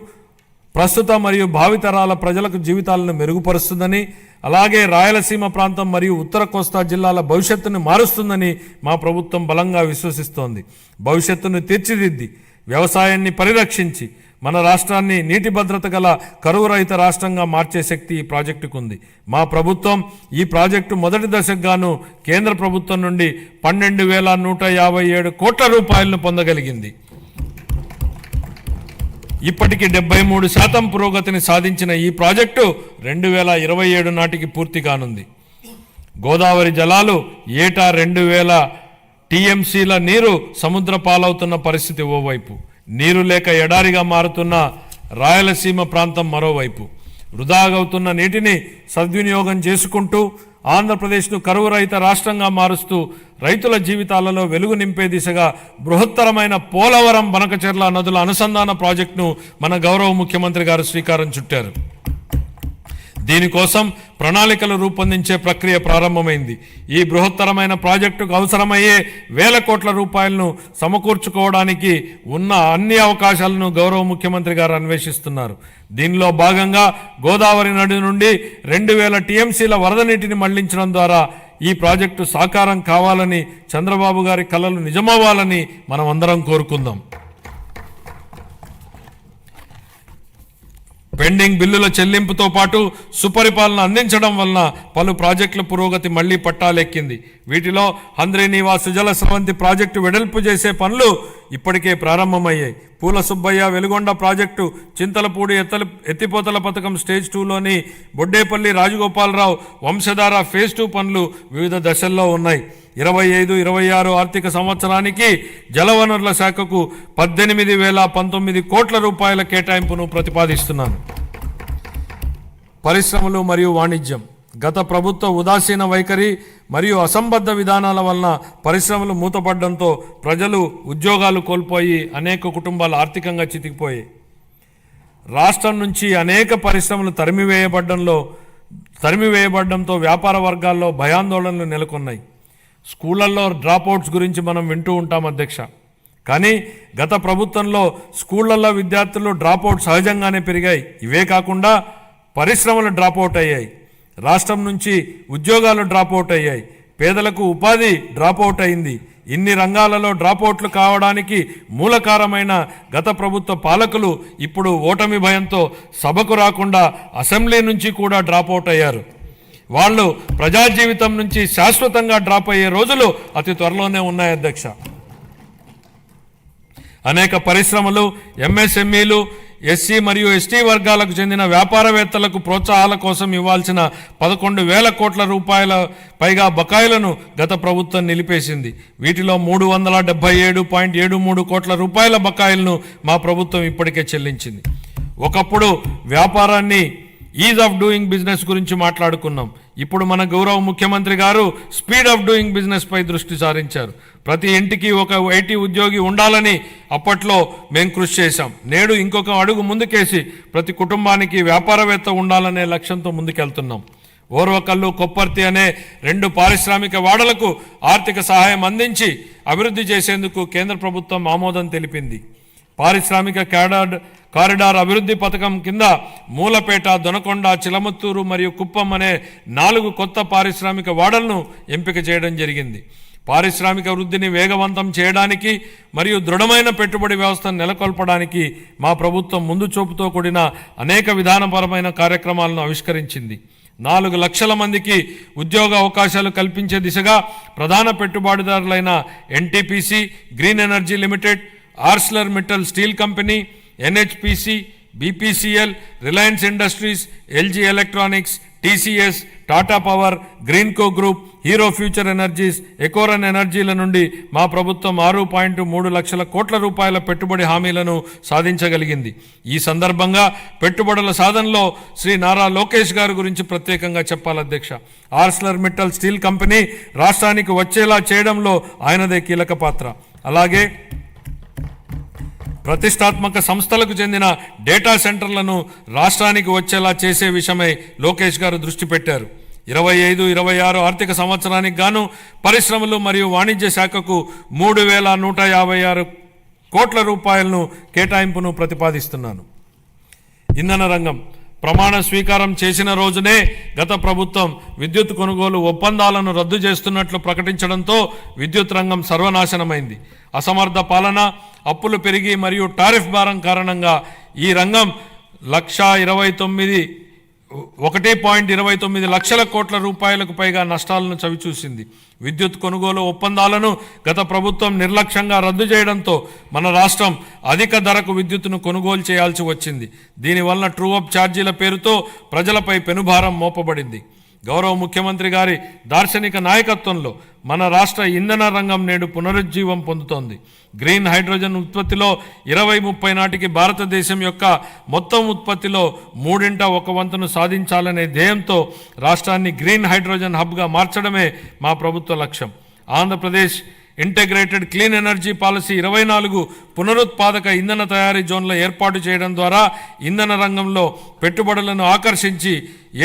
Speaker 1: ప్రస్తుత మరియు భావితరాల ప్రజలకు జీవితాలను మెరుగుపరుస్తుందని, అలాగే రాయలసీమ ప్రాంతం మరియు ఉత్తర కోస్తా జిల్లాల భవిష్యత్తును మారుస్తుందని మా ప్రభుత్వం బలంగా విశ్వసిస్తోంది. భవిష్యత్తును తీర్చిదిద్ది వ్యవసాయాన్ని పరిరక్షించి మన రాష్ట్రాన్ని నీటి భద్రత గల కరువు రహిత రాష్ట్రంగా మార్చే శక్తి ఈ ప్రాజెక్టుకు ఉంది. మా ప్రభుత్వం ఈ ప్రాజెక్టు మొదటి దశకు గాను కేంద్ర ప్రభుత్వం నుండి 12,157 కోట్ల రూపాయలను పొందగలిగింది. ఇప్పటికి 73% పురోగతిని సాధించిన ఈ ప్రాజెక్టు 2027 నాటికి పూర్తి కానుంది. గోదావరి జలాలు ఏటా 2,000 టీఎంసీల నీరు సముద్ర పాలవుతున్న పరిస్థితి ఓవైపు, నీరు లేక ఎడారిగా మారుతున్న రాయలసీమ ప్రాంతం మరోవైపు. వృధాగవుతున్న నీటిని సద్వినియోగం చేసుకుంటూ ఆంధ్రప్రదేశ్ను కరువు రహిత రాష్ట్రంగా మారుస్తూ రైతుల జీవితాలలో వెలుగు నింపే దిశగా బృహత్తరమైన పోలవరం బనకచెర్ల నదుల అనుసంధాన ప్రాజెక్టును మన గౌరవ ముఖ్యమంత్రి గారు శ్రీకారం చుట్టారు. దీనికోసం ప్రణాళికలు రూపొందించే ప్రక్రియ ప్రారంభమైంది. ఈ బృహత్తరమైన ప్రాజెక్టుకు అవసరమయ్యే 1,000 కోట్ల రూపాయలను సమకూర్చుకోవడానికి ఉన్న అన్ని అవకాశాలను గౌరవ ముఖ్యమంత్రి గారు అన్వేషిస్తున్నారు. దీనిలో భాగంగా గోదావరి నది నుండి 2,000 టీఎంసీల వరద నీటిని మళ్లించడం ద్వారా ఈ ప్రాజెక్టు సాకారం కావాలని, చంద్రబాబు గారి కలలు నిజమవ్వాలని మనం అందరం కోరుకుందాం. పెండింగ్ బిల్లుల చెల్లింపుతో పాటు సుపరిపాలన అందించడం వలన పలు ప్రాజెక్టుల పురోగతి మళ్లీ పట్టాలెక్కింది. వీటిలో హంద్రీనీవా సుజల స్రవంతి ప్రాజెక్టు వెడల్పు చేసే పనులు ఇప్పటికే ప్రారంభమయ్యాయి. పూల సుబ్బయ్య వెలుగొండ ప్రాజెక్టు, చింతలపూడి ఎత్తిపోతల పథకం స్టేజ్ 2లోని బొడ్డేపల్లి రాజగోపాలరావు వంశధార ఫేజ్ 2 పనులు వివిధ దశల్లో ఉన్నాయి. 25-26 ఆర్థిక సంవత్సరానికి జలవనరుల శాఖకు 18,019 కోట్ల రూపాయల కేటాయింపును ప్రతిపాదిస్తున్నాను. పరిశ్రమలు మరియు వాణిజ్యం. గత ప్రభుత్వ ఉదాసీన వైఖరి మరియు అసంబద్ధ విధానాల వలన పరిశ్రమలు మూతపడడంతో ప్రజలు ఉద్యోగాలు కోల్పోయి అనేక కుటుంబాలు ఆర్థికంగా చితికిపోయాయి. రాష్ట్రం నుంచి అనేక పరిశ్రమలు తరిమివేయబడడంతో వ్యాపార వర్గాల్లో భయాందోళనలు నెలకొన్నాయి. స్కూళ్లలో డ్రాప్అవుట్స్ గురించి మనం వింటూ ఉంటాం అధ్యక్ష. కానీ గత ప్రభుత్వంలో స్కూళ్లలో విద్యార్థులు డ్రాప్అవుట్ సహజంగానే పెరిగాయి. ఇవే కాకుండా పరిశ్రమలు డ్రాప్అవుట్ అయ్యాయి, రాష్ట్రం నుంచి ఉద్యోగాలు డ్రాప్అవుట్ అయ్యాయి, పేదలకు ఉపాధి డ్రాప్అవుట్ అయింది. ఇన్ని రంగాలలో డ్రాప్అవుట్లు కావడానికి మూలకారమైన గత ప్రభుత్వ పాలకులు ఇప్పుడు ఓటమి భయంతో సభకు రాకుండా అసెంబ్లీ నుంచి కూడా డ్రాప్అవుట్ అయ్యారు. వాళ్ళు ప్రజా జీవితం నుంచి శాశ్వతంగా డ్రాప్ అయ్యే రోజులు అతి త్వరలోనే ఉన్నాయి అధ్యక్ష. అనేక పరిశ్రమలు, ఎంఎస్ఎంఈలు, ఎస్సీ మరియు ఎస్టీ వర్గాలకు చెందిన వ్యాపారవేత్తలకు ప్రోత్సాహాల కోసం ఇవ్వాల్సిన 11,000 కోట్ల రూపాయల పైగా బకాయిలను గత ప్రభుత్వం నిలిపేసింది. వీటిలో 377.73 కోట్ల రూపాయల బకాయిలను మా ప్రభుత్వం ఇప్పటికే చెల్లించింది. ఒకప్పుడు వ్యాపారాన్ని ఈజ్ ఆఫ్ డూయింగ్ బిజినెస్ గురించి మాట్లాడుకున్నాం. ఇప్పుడు మన గౌరవ ముఖ్యమంత్రి గారు స్పీడ్ ఆఫ్ డూయింగ్ బిజినెస్ పై దృష్టి సారించారు. ప్రతి ఇంటికి ఒక ఐటీ ఉద్యోగి ఉండాలని అప్పట్లో మేము కృషి చేశాం. నేడు ఇంకొక అడుగు ముందుకేసి ప్రతి కుటుంబానికి వ్యాపారవేత్త ఉండాలనే లక్ష్యంతో ముందుకెళ్తున్నాం. ఓర్వకల్లు, కొప్పర్తి అనే 2 పారిశ్రామిక వాడలకు ఆర్థిక సహాయం అందించి అభివృద్ధి చేసేందుకు కేంద్ర ప్రభుత్వం ఆమోదం తెలిపింది. పారిశ్రామిక కారిడార్ అభివృద్ధి పథకం కింద మూలపేట, దొనకొండ, చిలమత్తూరు మరియు కుప్పం అనే 4 కొత్త పారిశ్రామిక వాడలను ఎంపిక చేయడం జరిగింది. పారిశ్రామిక వృద్ధిని వేగవంతం చేయడానికి మరియు దృఢమైన పెట్టుబడి వ్యవస్థను నెలకొల్పడానికి మా ప్రభుత్వం ముందు చూపుతో కూడిన అనేక విధానపరమైన కార్యక్రమాలను ఆవిష్కరించింది. 4 లక్షల మందికి ఉద్యోగ అవకాశాలు కల్పించే దిశగా ప్రధాన పెట్టుబడిదారులైన NTPC, green energy limited, Arcelor Mittal steel company, NHPC, BPCL, Reliance industries, LG electronics, TCS, Tata power, Greenko group, Hero future energies, Ecoren ఎనర్జీల నుండి మా ప్రభుత్వం 6.3 లక్షల కోట్ల రూపాయల పెట్టుబడి హామీలను సాధించగలిగింది. ఈ సందర్భంగా పెట్టుబడుల సాధనలో శ్రీ నారా లోకేష్ గారి గురించి ప్రత్యేకంగా చెప్పాలి అధ్యక్ష. ఆర్సెలర్ మిట్టల్ స్టీల్ కంపెనీ రాష్ట్రానికి వచ్చేలా చేయడంలో ఆయనదే కీలక పాత్ర. అలాగే ప్రతిష్టాత్మక సంస్థలకు చెందిన డేటా సెంటర్లను రాష్ట్రానికి వచ్చేలా చేసే విషయమై లోకేష్ గారు దృష్టి పెట్టారు. 25-26 ఆర్థిక సంవత్సరానికి గాను పరిశ్రమలు మరియు వాణిజ్య శాఖకు 3,156 కోట్ల రూపాయలను కేటాయింపును ప్రతిపాదిస్తున్నాను. ఇంధన రంగం ప్రమాణ స్వీకారం చేసిన రోజునే గత ప్రభుత్వం విద్యుత్ కొనుగోలు ఒప్పందాలను రద్దు చేస్తున్నట్లు ప్రకటించడంతో విద్యుత్ రంగం సర్వనాశనమైంది. అసమర్థ పాలన, అప్పులు పెరిగి మరియు టారిఫ్ భారం కారణంగా ఈ రంగం 1.29 లక్షల కోట్ల రూపాయలకు పైగా నష్టాలను చవిచూసింది. విద్యుత్ కొనుగోలు ఒప్పందాలను గత ప్రభుత్వం నిర్లక్ష్యంగా రద్దు చేయడంతో మన రాష్ట్రం అధిక ధరకు విద్యుత్తును కొనుగోలు చేయాల్సి వచ్చింది. దీనివల్ల ట్రూ అప్ ఛార్జీల పేరుతో ప్రజలపై పెనుభారం మోపబడింది. గౌరవ ముఖ్యమంత్రి గారి దార్శనిక నాయకత్వంలో మన రాష్ట్ర ఇంధన రంగం నేడు పునరుజ్జీవం పొందుతోంది. గ్రీన్ హైడ్రోజన్ ఉత్పత్తిలో 2030 నాటికి భారతదేశం యొక్క మొత్తం ఉత్పత్తిలో 1/3 సాధించాలనే ధ్యేయంతో రాష్ట్రాన్ని గ్రీన్ హైడ్రోజన్ హబ్గా మార్చడమే మా ప్రభుత్వ లక్ష్యం. Andhra Pradesh integrated clean energy policy 24 పునరుత్పాదక ఇంధన తయారీ జోన్ల ఏర్పాటు చేయడం ద్వారా ఇంధన రంగంలో పెట్టుబడులను ఆకర్షించి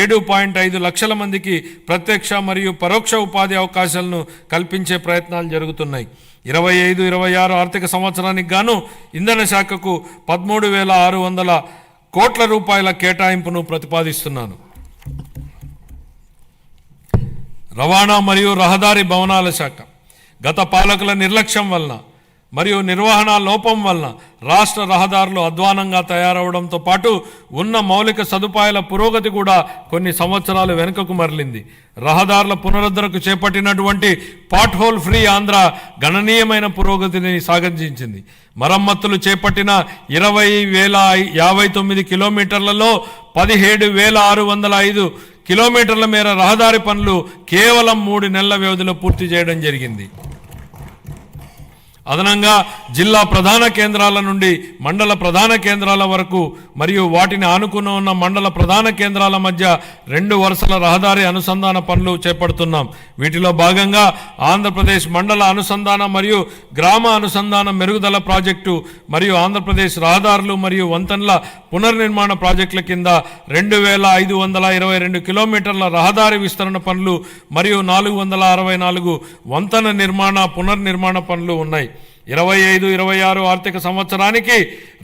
Speaker 1: 7.5 లక్షల మందికి ప్రత్యక్ష మరియు పరోక్ష ఉపాధి అవకాశాలను కల్పించే ప్రయత్నాలు జరుగుతున్నాయి. 25-26 ఆర్థిక సంవత్సరానికి గాను ఇంధన శాఖకు 13,600 కోట్ల రూపాయల కేటాయింపును ప్రతిపాదిస్తున్నాను. రవాణా మరియు రహదారి భవనాల శాఖ గత పాలకుల నిర్లక్ష్యం వలన మరియు నిర్వహణ లోపం వలన రాష్ట్ర రహదారులు అధ్వానంగా తయారవడంతో పాటు ఉన్న మౌలిక సదుపాయాల పురోగతి కూడా కొన్ని సంవత్సరాలు వెనుకకు మరలింది. రహదారుల పునరుద్ధరణకు చేపట్టినటువంటి పాట్ హోల్ ఫ్రీ ఆంధ్ర గణనీయమైన పురోగతిని సాధించింది. మరమ్మతులు చేపట్టిన 20,059 కిలోమీటర్లలో 17,605 కిలోమీటర్ల మేర రహదారి పనులు కేవలం 3 నెలల వ్యవధిలో పూర్తి చేయడం జరిగింది. అదనంగా జిల్లా ప్రధాన కేంద్రాల నుండి మండల ప్రధాన కేంద్రాల వరకు మరియు వాటిని ఆనుకుని ఉన్న మండల ప్రధాన కేంద్రాల మధ్య 2 వరుసల రహదారి అనుసంధాన పనులు చేపడుతున్నాం. వీటిలో భాగంగా ఆంధ్రప్రదేశ్ మండల అనుసంధాన మరియు గ్రామ అనుసంధాన మెరుగుదల ప్రాజెక్టు మరియు ఆంధ్రప్రదేశ్ రహదారులు మరియు వంతెనల పునర్నిర్మాణ ప్రాజెక్టుల కింద 2,522 కిలోమీటర్ల రహదారి విస్తరణ పనులు మరియు 464 వంతెన పునర్నిర్మాణ పనులు ఉన్నాయి. 25-26 ఆర్థిక సంవత్సరానికి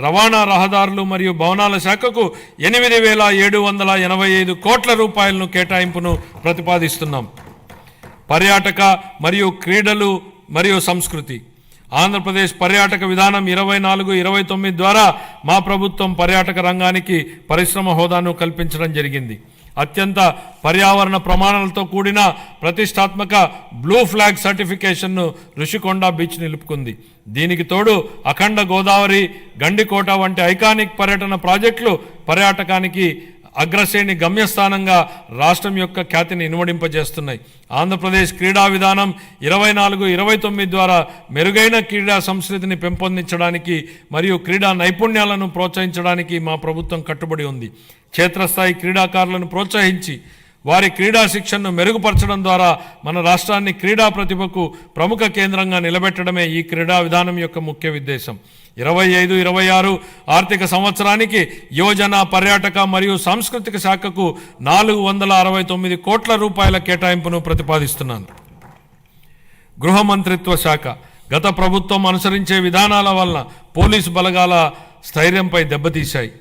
Speaker 1: రవాణా రహదారులు మరియు భవనాల శాఖకు 8,785 కోట్ల రూపాయలను కేటాయింపును ప్రతిపాదిస్తున్నాం. పర్యాటక మరియు క్రీడలు మరియు సంస్కృతి ఆంధ్రప్రదేశ్ పర్యాటక విధానం 24-29 ద్వారా మా ప్రభుత్వం పర్యాటక రంగానికి పరిశ్రమ హోదాను కల్పించడం జరిగింది. అత్యంత పర్యావరణ ప్రమాణాలతో కూడిన ప్రతిష్టాత్మక బ్లూ ఫ్లాగ్ సర్టిఫికేషన్ను ఋషికొండ బీచ్ నిలుపుకుంది. దీనికి తోడు అఖండ గోదావరి, గండికోట వంటి ఐకానిక్ పర్యటన ప్రాజెక్టులు పర్యాటకానికి అగ్రశ్రేణి గమ్యస్థానంగా రాష్ట్రం యొక్క ఖ్యాతిని ఇనుమడింపజేస్తున్నాయి. ఆంధ్రప్రదేశ్ క్రీడా విధానం 24-29 ద్వారా మెరుగైన క్రీడా సంస్కృతిని పెంపొందించడానికి మరియు క్రీడా నైపుణ్యాలను ప్రోత్సహించడానికి మా ప్రభుత్వం కట్టుబడి ఉంది. క్షేత్రస్థాయి క్రీడాకారులను ప్రోత్సహించి వారి క్రీడా శిక్షణను మెరుగుపరచడం ద్వారా మన రాష్ట్రాన్ని క్రీడా ప్రతిభకు ప్రముఖ కేంద్రంగా నిలబెట్టడమే ఈ క్రీడా విధానం యొక్క ముఖ్య ఉద్దేశం. 25-26 ఆర్థిక సంవత్సరానికి యువజన, పర్యాటక మరియు సాంస్కృతిక శాఖకు 469 కోట్ల రూపాయల కేటాయింపును ప్రతిపాదిస్తున్నాను. గృహ మంత్రిత్వ శాఖ గత ప్రభుత్వం అనుసరించే విధానాల వలన పోలీసు బలగాల స్థైర్యంపై దెబ్బతీశాయి,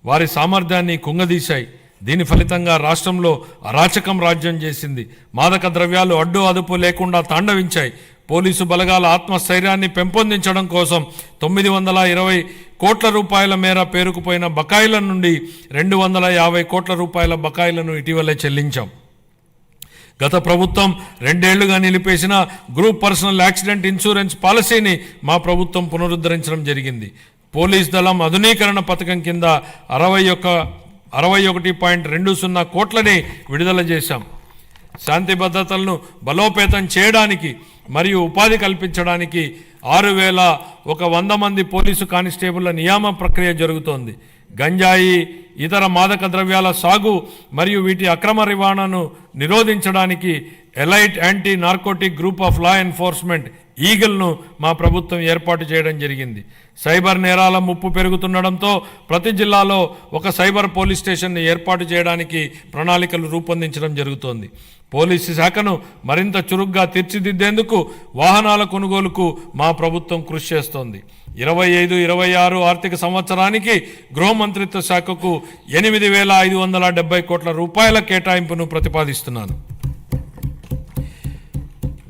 Speaker 1: వారి సామర్థ్యాన్ని కుంగదీశాయి. దీని ఫలితంగా రాష్ట్రంలో అరాచకం రాజ్యం చేసింది. మాదక ద్రవ్యాలు అడ్డు అదుపు లేకుండా తాండవించాయి. పోలీసు బలగాల ఆత్మస్థైర్యాన్ని పెంపొందించడం కోసం 920 కోట్ల రూపాయల మేర పేరుకుపోయిన బకాయిల నుండి 250 కోట్ల రూపాయల బకాయిలను ఇటీవలే చెల్లించాం. గత ప్రభుత్వం 2 ఏళ్లుగా నిలిపేసిన గ్రూప్ పర్సనల్ యాక్సిడెంట్ ఇన్సూరెన్స్ పాలసీని మా ప్రభుత్వం పునరుద్ధరించడం జరిగింది. పోలీస్ దళం ఆధునీకరణ పథకం కింద 61 61.20 కోట్లని విడుదల చేశాం. శాంతి భద్రతలను బలోపేతం చేయడానికి మరియు ఉపాధి కల్పించడానికి 6,100 మంది పోలీసు కానిస్టేబుళ్ల నియామ ప్రక్రియ జరుగుతోంది. గంజాయి, ఇతర మాదక ద్రవ్యాల సాగు మరియు వీటి అక్రమ రవాణాను నిరోధించడానికి elite anti narcotic group of law enforcement ఈగల్ను మా ప్రభుత్వం ఏర్పాటు చేయడం జరిగింది. సైబర్ నేరాల ముప్పు పెరుగుతుండడంతో ప్రతి జిల్లాలో ఒక సైబర్ పోలీస్ స్టేషన్ని ఏర్పాటు చేయడానికి ప్రణాళికలు రూపొందించడం జరుగుతోంది. పోలీసు శాఖను మరింత చురుగ్గా తీర్చిదిద్దేందుకు వాహనాల కొనుగోలుకు మా ప్రభుత్వం కృషి చేస్తోంది. 25-26 ఆర్థిక సంవత్సరానికి గృహ మంత్రిత్వ శాఖకు 8,570 కోట్ల రూపాయల కేటాయింపును ప్రతిపాదిస్తున్నాను.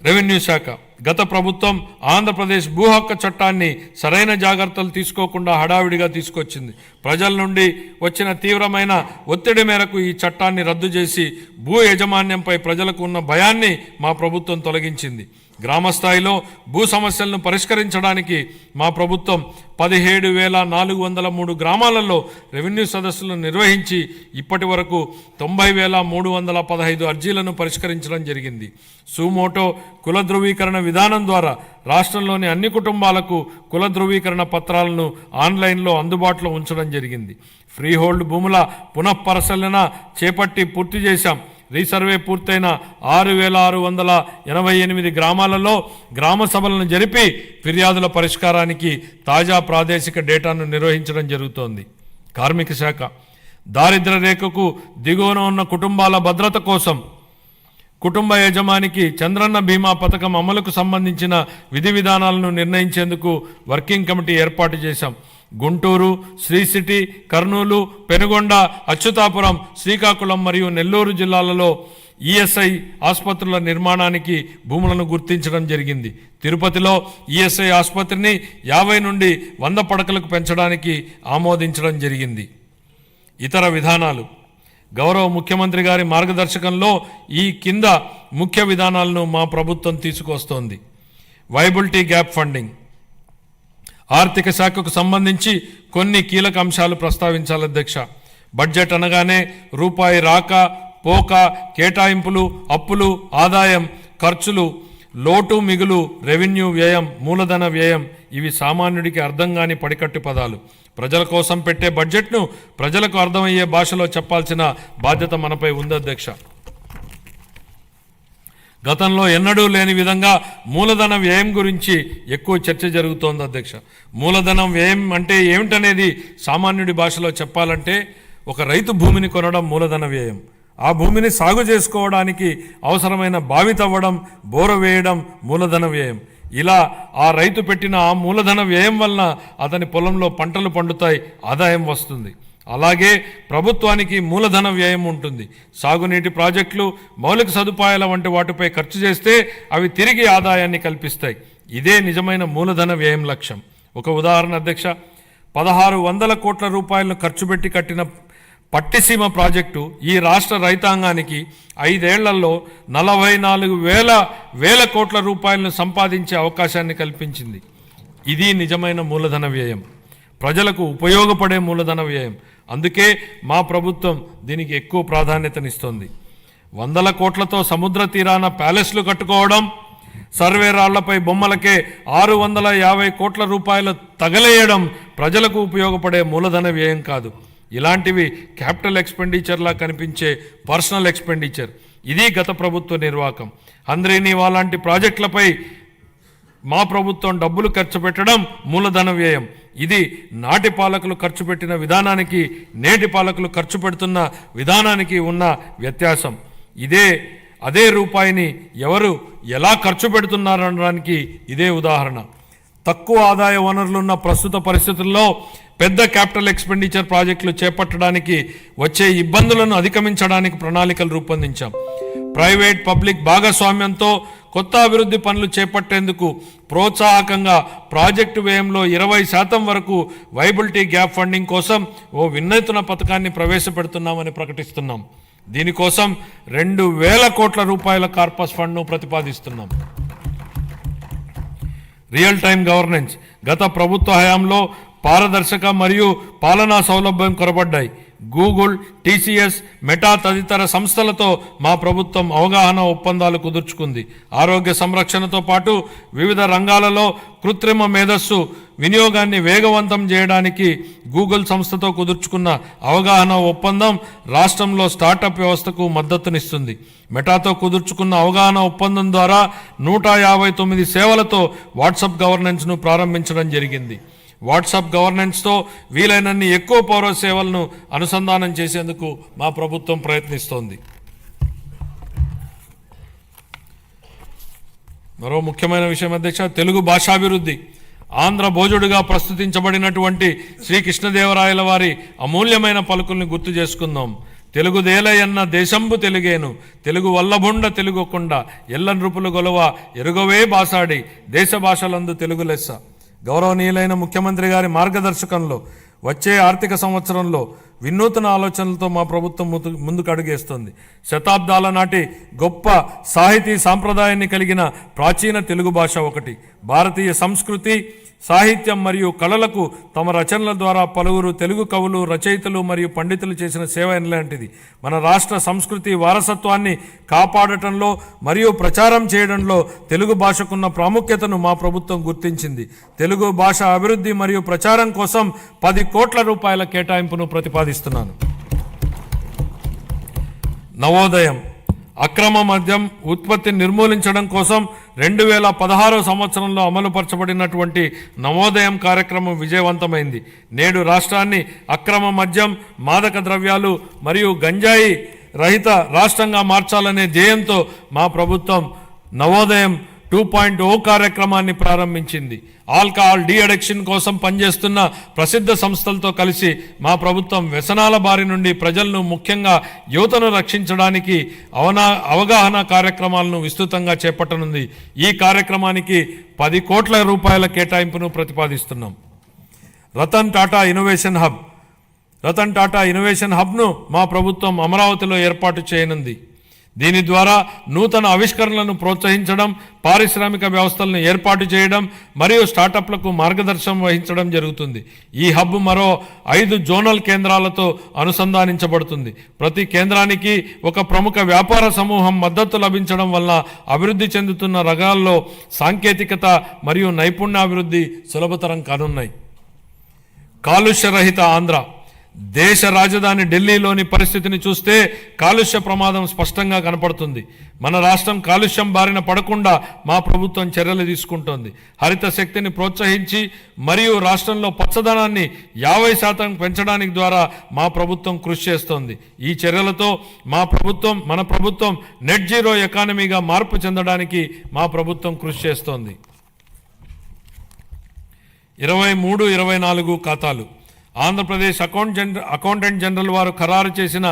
Speaker 1: రెవెన్యూ శాఖ గత ప్రభుత్వం ఆంధ్రప్రదేశ్ భూ హక్కు చట్టాన్ని సరైన జాగ్రత్తలు తీసుకోకుండా హడావిడిగా తీసుకొచ్చింది. ప్రజల నుండి వచ్చిన తీవ్రమైన ఒత్తిడి మేరకు ఈ చట్టాన్ని రద్దు చేసి భూ యాజమాన్యంపై ప్రజలకు ఉన్న భయాన్ని మా ప్రభుత్వం తొలగించింది. గ్రామ స్థాయిలో భూ సమస్యలను పరిష్కరించడానికి మా ప్రభుత్వం 17,403 గ్రామాలలో రెవెన్యూ సదస్సులను నిర్వహించి ఇప్పటి వరకు 90,315 అర్జీలను పరిష్కరించడం జరిగింది. సుమోటో కుల ధృవీకరణ విధానం ద్వారా రాష్ట్రంలోని అన్ని కుటుంబాలకు కుల ధృవీకరణ పత్రాలను ఆన్లైన్లో అందుబాటులో ఉంచడం జరిగింది. ఫ్రీహోల్డ్ భూముల పునఃపరిశీలన చేపట్టి పూర్తి చేశాం. రీసర్వే పూర్తయిన 6,688 గ్రామాలలో గ్రామ సభలను జరిపి ఫిర్యాదుల పరిష్కారానికి తాజా ప్రాదేశిక డేటాను నిర్వహించడం జరుగుతోంది. కార్మిక శాఖ దారిద్ర్య రేఖకు దిగువన ఉన్న కుటుంబాల భద్రత కోసం కుటుంబ యజమానికి చంద్రన్న బీమా పథకం అమలుకు సంబంధించిన విధి విధానాలను నిర్ణయించేందుకు వర్కింగ్ కమిటీ ఏర్పాటు చేశాం. గుంటూరు, శ్రీ సిటీ, కర్నూలు, పెనుగొండ, అచ్యుతాపురం, శ్రీకాకుళం మరియు నెల్లూరు జిల్లాలలో ఈఎస్ఐ ఆసుపత్రుల నిర్మాణానికి భూములను గుర్తించడం జరిగింది. తిరుపతిలో ఈఎస్ఐ ఆసుపత్రిని 50 నుండి 100 పడకలకు పెంచడానికి ఆమోదించడం జరిగింది. ఇతర విధానాలు గౌరవ ముఖ్యమంత్రి గారి మార్గదర్శకంలో ఈ కింద ముఖ్య విధానాలను మా ప్రభుత్వం తీసుకొస్తోంది. వైబిలిటీ గ్యాప్ ఫండింగ్ ఆర్థిక శాఖకు సంబంధించి కొన్ని కీలక అంశాలు ప్రస్తావించాలి అధ్యక్ష. బడ్జెట్ అనగానే రూపాయి రాక పోక, కేటాయింపులు, అప్పులు, ఆదాయం, ఖర్చులు, లోటు మిగులు, రెవెన్యూ వ్యయం, మూలధన వ్యయం ఇవి సామాన్యుడికి అర్థం కాని పడికట్టు పదాలు. ప్రజల కోసం పెట్టే బడ్జెట్ను ప్రజలకు అర్థమయ్యే భాషలో చెప్పాల్సిన బాధ్యత మనపై ఉంది అధ్యక్ష. గతంలో ఎన్నడూ లేని విధంగా మూలధన వ్యయం గురించి ఎక్కువ చర్చ జరుగుతోంది అధ్యక్ష. మూలధనం వ్యయం అంటే ఏమిటనేది సామాన్యుడి భాషలో చెప్పాలంటే ఒక రైతు భూమిని కొనడం మూలధన వ్యయం, ఆ భూమిని సాగు చేసుకోవడానికి అవసరమైన బావి తవ్వడం, బోర వేయడం మూలధన వ్యయం. ఇలా ఆ రైతు పెట్టిన ఆ మూలధన వ్యయం వలన అతని పొలంలో పంటలు పండుతాయి, ఆదాయం వస్తుంది. అలాగే ప్రభుత్వానికి మూలధన వ్యయం ఉంటుంది. సాగునీటి ప్రాజెక్టులు, మౌలిక సదుపాయాల వంటి వాటిపై ఖర్చు చేస్తే అవి తిరిగి ఆదాయాన్ని కల్పిస్తాయి. ఇదే నిజమైన మూలధన వ్యయం లక్ష్యం. ఒక ఉదాహరణ అధ్యక్ష, 1,600 కోట్ల రూపాయలను ఖర్చు పెట్టి కట్టిన పట్టిసీమ ప్రాజెక్టు ఈ రాష్ట్ర రైతాంగానికి 5 ఏళ్లలో 44,000 కోట్ల రూపాయలను సంపాదించే అవకాశాన్ని కల్పించింది. ఇది నిజమైన మూలధన వ్యయం, ప్రజలకు ఉపయోగపడే మూలధన వ్యయం. అందుకే మా ప్రభుత్వం దీనికి ఎక్కువ ప్రాధాన్యతనిస్తోంది. 100 కోట్లతో సముద్ర తీరాన ప్యాలెస్లు కట్టుకోవడం, సర్వే రాళ్లపై బొమ్మలకే 650 కోట్ల రూపాయలు తగలేయడం ప్రజలకు ఉపయోగపడే మూలధన వ్యయం కాదు. ఇలాంటివి క్యాపిటల్ ఎక్స్పెండిచర్లా కనిపించే పర్సనల్ ఎక్స్పెండిచర్. ఇది గత ప్రభుత్వ నిర్వాహకం. హంద్రీనీవా లాంటి ప్రాజెక్టులపై మా ప్రభుత్వం డబ్బులు ఖర్చు పెట్టడం మూలధన వ్యయం. ఇది నాటి పాలకులు ఖర్చు పెట్టిన విధానానికి, నేటి పాలకులు ఖర్చు పెడుతున్న విధానానికి ఉన్న వ్యత్యాసం. అదే రూపాయిని ఎవరు ఎలా ఖర్చు పెడుతున్నారనడానికి ఇదే ఉదాహరణ. తక్కువ ఆదాయ వనరులున్న ప్రస్తుత పరిస్థితుల్లో పెద్ద క్యాపిటల్ ఎక్స్పెండిచర్ ప్రాజెక్టులు చేపట్టడానికి వచ్చే ఇబ్బందులను అధిగమించడానికి ప్రణాళికలు రూపొందించాం. ప్రైవేట్ పబ్లిక్ భాగస్వామ్యంతో కొత్త అభివృద్ధి పనులు చేపట్టేందుకు ప్రోత్సాహకంగా ప్రాజెక్టు వ్యయంలో 20% వరకు వైబిలిటీ గ్యాప్ ఫండింగ్ కోసం ఓ వినూత్న పథకాన్ని ప్రవేశపెడుతున్నామని ప్రకటిస్తున్నాం. దీనికోసం 2,000 కోట్ల రూపాయల కార్పస్ ఫండ్ను ప్రతిపాదిస్తున్నాం. రియల్ టైం గవర్నెన్స్ గత ప్రభుత్వ హయాంలో పారదర్శక మరియు పాలనా సౌలభ్యం కొరబడ్డాయి. గూగుల్, టీసీఎస్, మెటా తదితర సంస్థలతో మా ప్రభుత్వం అవగాహన ఒప్పందాలు కుదుర్చుకుంది. ఆరోగ్య సంరక్షణతో పాటు వివిధ రంగాలలో కృత్రిమ మేధస్సు వినియోగాన్ని వేగవంతం చేయడానికి గూగుల్ సంస్థతో కుదుర్చుకున్న అవగాహన ఒప్పందం రాష్ట్రంలో స్టార్టప్ వ్యవస్థకు మద్దతునిస్తుంది. మెటాతో కుదుర్చుకున్న అవగాహన ఒప్పందం ద్వారా 159 సేవలతో వాట్సాప్ గవర్నెన్స్ను ప్రారంభించడం జరిగింది. వాట్సాప్ గవర్నెన్స్తో వీలైనన్ని ఎక్కువ పౌర సేవలను అనుసంధానం చేసేందుకు మా ప్రభుత్వం ప్రయత్నిస్తోంది. మరో ముఖ్యమైన విషయం అధ్యక్ష, తెలుగు భాషాభివృద్ధి. ఆంధ్ర భోజుడుగా ప్రస్తుతించబడినటువంటి శ్రీ కృష్ణదేవరాయల వారి అమూల్యమైన పలుకుల్ని గుర్తు చేసుకుందాం. తెలుగుదేలయన్న దేశంబు తెలుగేను, తెలుగు వల్లభుండ తెలుగుకొండ, ఎల్ల నృపులు గొలవ ఎరుగవే బాసాడి, దేశ భాషలందు తెలుగు లెస్స. గౌరవనీయులైన ముఖ్యమంత్రి గారి మార్గదర్శకంలో వచ్చే ఆర్థిక సంవత్సరంలో వినూత్న ఆలోచనలతో మా ప్రభుత్వం ముందుకు అడుగేస్తుంది. శతాబ్దాల నాటి గొప్ప సాహితీ సాంప్రదాయాన్ని కలిగిన ప్రాచీన తెలుగు భాష ఒకటి. భారతీయ సంస్కృతి, సాహిత్యం మరియు కళలకు తమ రచనల ద్వారా పలువురు తెలుగు కవులు, రచయితలు మరియు పండితులు చేసిన సేవ ఎలాంటిది. మన రాష్ట్ర సంస్కృతి వారసత్వాన్ని కాపాడటంలో మరియు ప్రచారం చేయడంలో తెలుగు భాషకున్న ప్రాముఖ్యతను మా ప్రభుత్వం గుర్తించింది. తెలుగు భాష అభివృద్ధి మరియు ప్రచారం కోసం 10 కోట్ల రూపాయల కేటాయింపును ప్రతిపాదిస్తున్నాను. నవోదయం. అక్రమ మద్యం ఉత్పత్తిని నిర్మూలించడం కోసం 2016 సంవత్సరంలో అమలుపరచబడినటువంటి నవోదయం కార్యక్రమం విజయవంతమైంది. నేడు రాష్ట్రాన్ని అక్రమ మద్యం, మాదక ద్రవ్యాలు మరియు గంజాయి రహిత రాష్ట్రంగా మార్చాలనే ధ్యేయంతో మా ప్రభుత్వం నవోదయం 2.0 కార్యక్రమాన్ని ప్రారంభించింది. ఆల్కహాల్ డీ అడిక్షన్ కోసం పనిచేస్తున్న ప్రసిద్ధ సంస్థలతో కలిసి మా ప్రభుత్వం వ్యసనాల బారి నుండి ప్రజలను, ముఖ్యంగా యువతను రక్షించడానికి అవగాహన కార్యక్రమాలను విస్తృతంగా చేపట్టనుంది. ఈ కార్యక్రమానికి 10 కోట్ల రూపాయల కేటాయింపును ప్రతిపాదిస్తున్నాం. Ratan Tata innovation hub. Ratan Tata innovation హబ్ను మా ప్రభుత్వం అమరావతిలో ఏర్పాటు చేయనుంది. దీని ద్వారా నూతన ఆవిష్కరణలను ప్రోత్సహించడం, పారిశ్రామిక వ్యవస్థలను ఏర్పాటు చేయడం మరియు స్టార్టప్లకు మార్గదర్శనం వహించడం జరుగుతుంది. ఈ హబ్ మరో 5 జోనల్ కేంద్రాలతో అనుసంధానించబడుతుంది. ప్రతి కేంద్రానికి ఒక ప్రముఖ వ్యాపార సమూహం మద్దతు లభించడం వల్ల అభివృద్ధి చెందుతున్న రంగాల్లో సాంకేతికత మరియు నైపుణ్యాభివృద్ధి సులభతరం కానున్నాయి. కాలుష్య రహిత ఆంధ్ర. దేశ రాజధాని ఢిల్లీలోని పరిస్థితిని చూస్తే కాలుష్య ప్రమాదం స్పష్టంగా కనపడుతుంది. మన రాష్ట్రం కాలుష్యం బారిన పడకుండా మా ప్రభుత్వం చర్యలు తీసుకుంటోంది. హరిత శక్తిని ప్రోత్సహించి మరియు రాష్ట్రంలో పచ్చదనాన్ని 50% పెంచడానికి ద్వారా మా ప్రభుత్వం కృషి చేస్తోంది. ఈ చర్యలతో మన ప్రభుత్వం నెట్ జీరో ఎకానమీగా మార్పు చెందడానికి మా ప్రభుత్వం కృషి చేస్తోంది. 23-24 ఖాతాలు. ఆంధ్రప్రదేశ్ అకౌంటెంట్ జనరల్ వారు ఖరారు చేసిన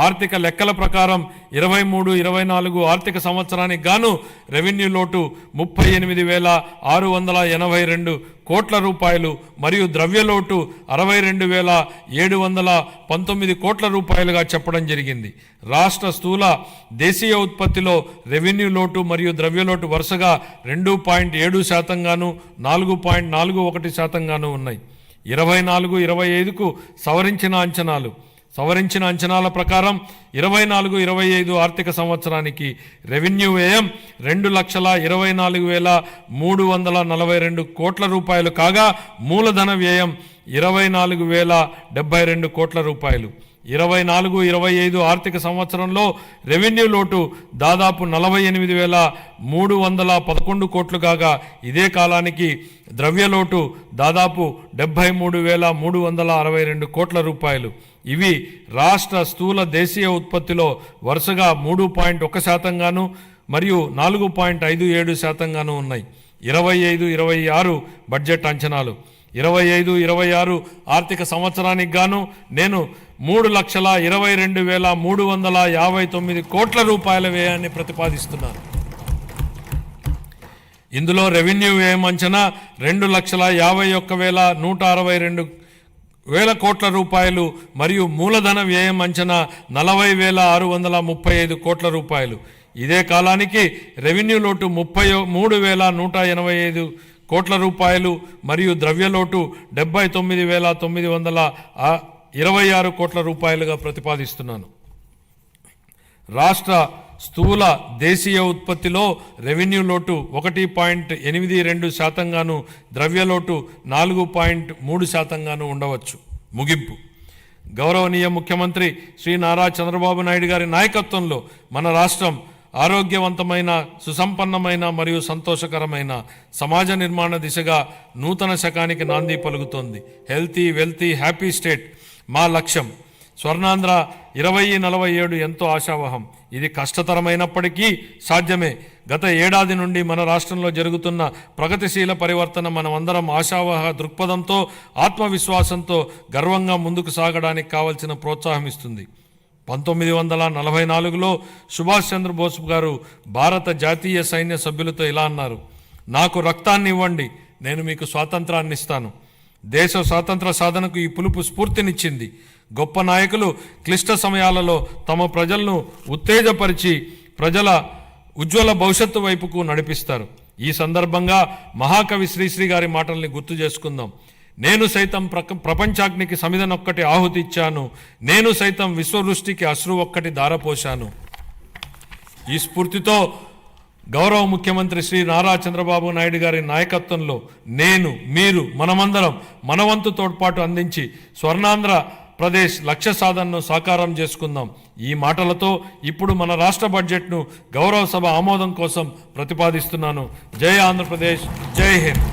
Speaker 1: ఆర్థిక లెక్కల ప్రకారం 23-24 ఆర్థిక సంవత్సరానికి గాను రెవెన్యూ లోటు 38,682 కోట్ల రూపాయలు మరియు ద్రవ్యలోటు 62,719 కోట్ల రూపాయలుగా చెప్పడం జరిగింది. రాష్ట్ర స్థూల దేశీయ ఉత్పత్తిలో రెవెన్యూ లోటు మరియు ద్రవ్యలోటు వరుసగా 2.7% గాను 4.41% గాను ఉన్నాయి. 24-25కు సవరించిన అంచనాల ప్రకారం 24-25 ఆర్థిక సంవత్సరానికి రెవెన్యూ వ్యయం 2,24,342 కోట్ల రూపాయలు కాగా మూలధన వ్యయం 24,072 కోట్ల రూపాయలు. 24-25 ఆర్థిక సంవత్సరంలో రెవెన్యూ లోటు దాదాపు 48,311 కోట్లు కాగా ఇదే కాలానికి ద్రవ్యలోటు దాదాపు 73,362 కోట్ల రూపాయలు. ఇవి రాష్ట్ర స్థూల దేశీయ ఉత్పత్తిలో వరుసగా 3.1% గాను మరియు 4.57% గాను ఉన్నాయి. 25-26 బడ్జెట్ అంచనాలు. 25-26 ఆర్థిక సంవత్సరానికి గాను నేను 3,22,359 కోట్ల రూపాయల వ్యయాన్ని ప్రతిపాదిస్తున్నాను. ఇందులో రెవెన్యూ వ్యయం అంచనా 2,51,162 కోట్ల రూపాయలు మరియు మూలధన వ్యయం అంచనా 40,635 కోట్ల రూపాయలు. ఇదే కాలానికి రెవెన్యూ లోటు 33,185 కోట్ల రూపాయలు మరియు ద్రవ్యలోటు 79,926 కోట్ల రూపాయలుగా ప్రతిపాదిస్తున్నాను. రాష్ట్ర స్థూల దేశీయ ఉత్పత్తిలో రెవెన్యూ లోటు 1.82%గాను, ద్రవ్యలోటు 4.3%గాను ఉండవచ్చు. ముగింపు. గౌరవనీయ ముఖ్యమంత్రి శ్రీ నారా చంద్రబాబు నాయుడు గారి నాయకత్వంలో మన రాష్ట్రం ఆరోగ్యవంతమైన, సుసంపన్నమైన మరియు సంతోషకరమైన సమాజ నిర్మాణ దిశగా నూతన శకానికి నాంది పలుకుతోంది. హెల్తీ, వెల్తీ, హ్యాపీ స్టేట్ మా లక్ష్యం. స్వర్ణాంధ్ర 2047 ఎంతో ఆశావహం. ఇది కష్టతరమైనప్పటికీ సాధ్యమే. గత ఏడాది నుండి మన రాష్ట్రంలో జరుగుతున్న ప్రగతిశీల పరివర్తన మనమందరం ఆశావహ దృక్పథంతో, ఆత్మవిశ్వాసంతో గర్వంగా ముందుకు సాగడానికి కావలసిన ప్రోత్సాహం ఇస్తుంది. 1944లో సుభాష్ చంద్రబోస్ గారు భారత జాతీయ సైన్య సభ్యులతో ఇలా అన్నారు: నాకు రక్తాన్ని ఇవ్వండి, నేను మీకు స్వాతంత్రాన్ని ఇస్తాను. దేశ స్వాతంత్ర సాధనకు ఈ పిలుపు స్ఫూర్తినిచ్చింది. గొప్ప నాయకులు క్లిష్ట సమయాలలో తమ ప్రజలను ఉత్తేజపరిచి ప్రజల ఉజ్వల భవిష్యత్తు వైపుకు నడిపిస్తారు. ఈ సందర్భంగా మహాకవి శ్రీశ్రీ గారి మాటల్ని గుర్తు చేసుకుందాం. నేను సైతం ప్రపంచాగ్నికి సమిధనొక్కటి ఆహుతి ఇచ్చాను, నేను సైతం విశ్వవృష్టికి అశ్రు ఒక్కటి ధారపోశాను. ఈ స్ఫూర్తితో గౌరవ ముఖ్యమంత్రి శ్రీ నారా చంద్రబాబు నాయుడు గారి నాయకత్వంలో నేను, మీరు, మనమందరం మనవంతు తోడ్పాటు అందించి స్వర్ణాంధ్ర ప్రదేశ్ లక్ష్య సాధనను సాకారం చేసుకుందాం. ఈ మాటలతో ఇప్పుడు మన రాష్ట్ర బడ్జెట్ను గౌరవ సభ ఆమోదం కోసం ప్రతిపాదిస్తున్నాను. జై ఆంధ్రప్రదేశ్, జై హింద్.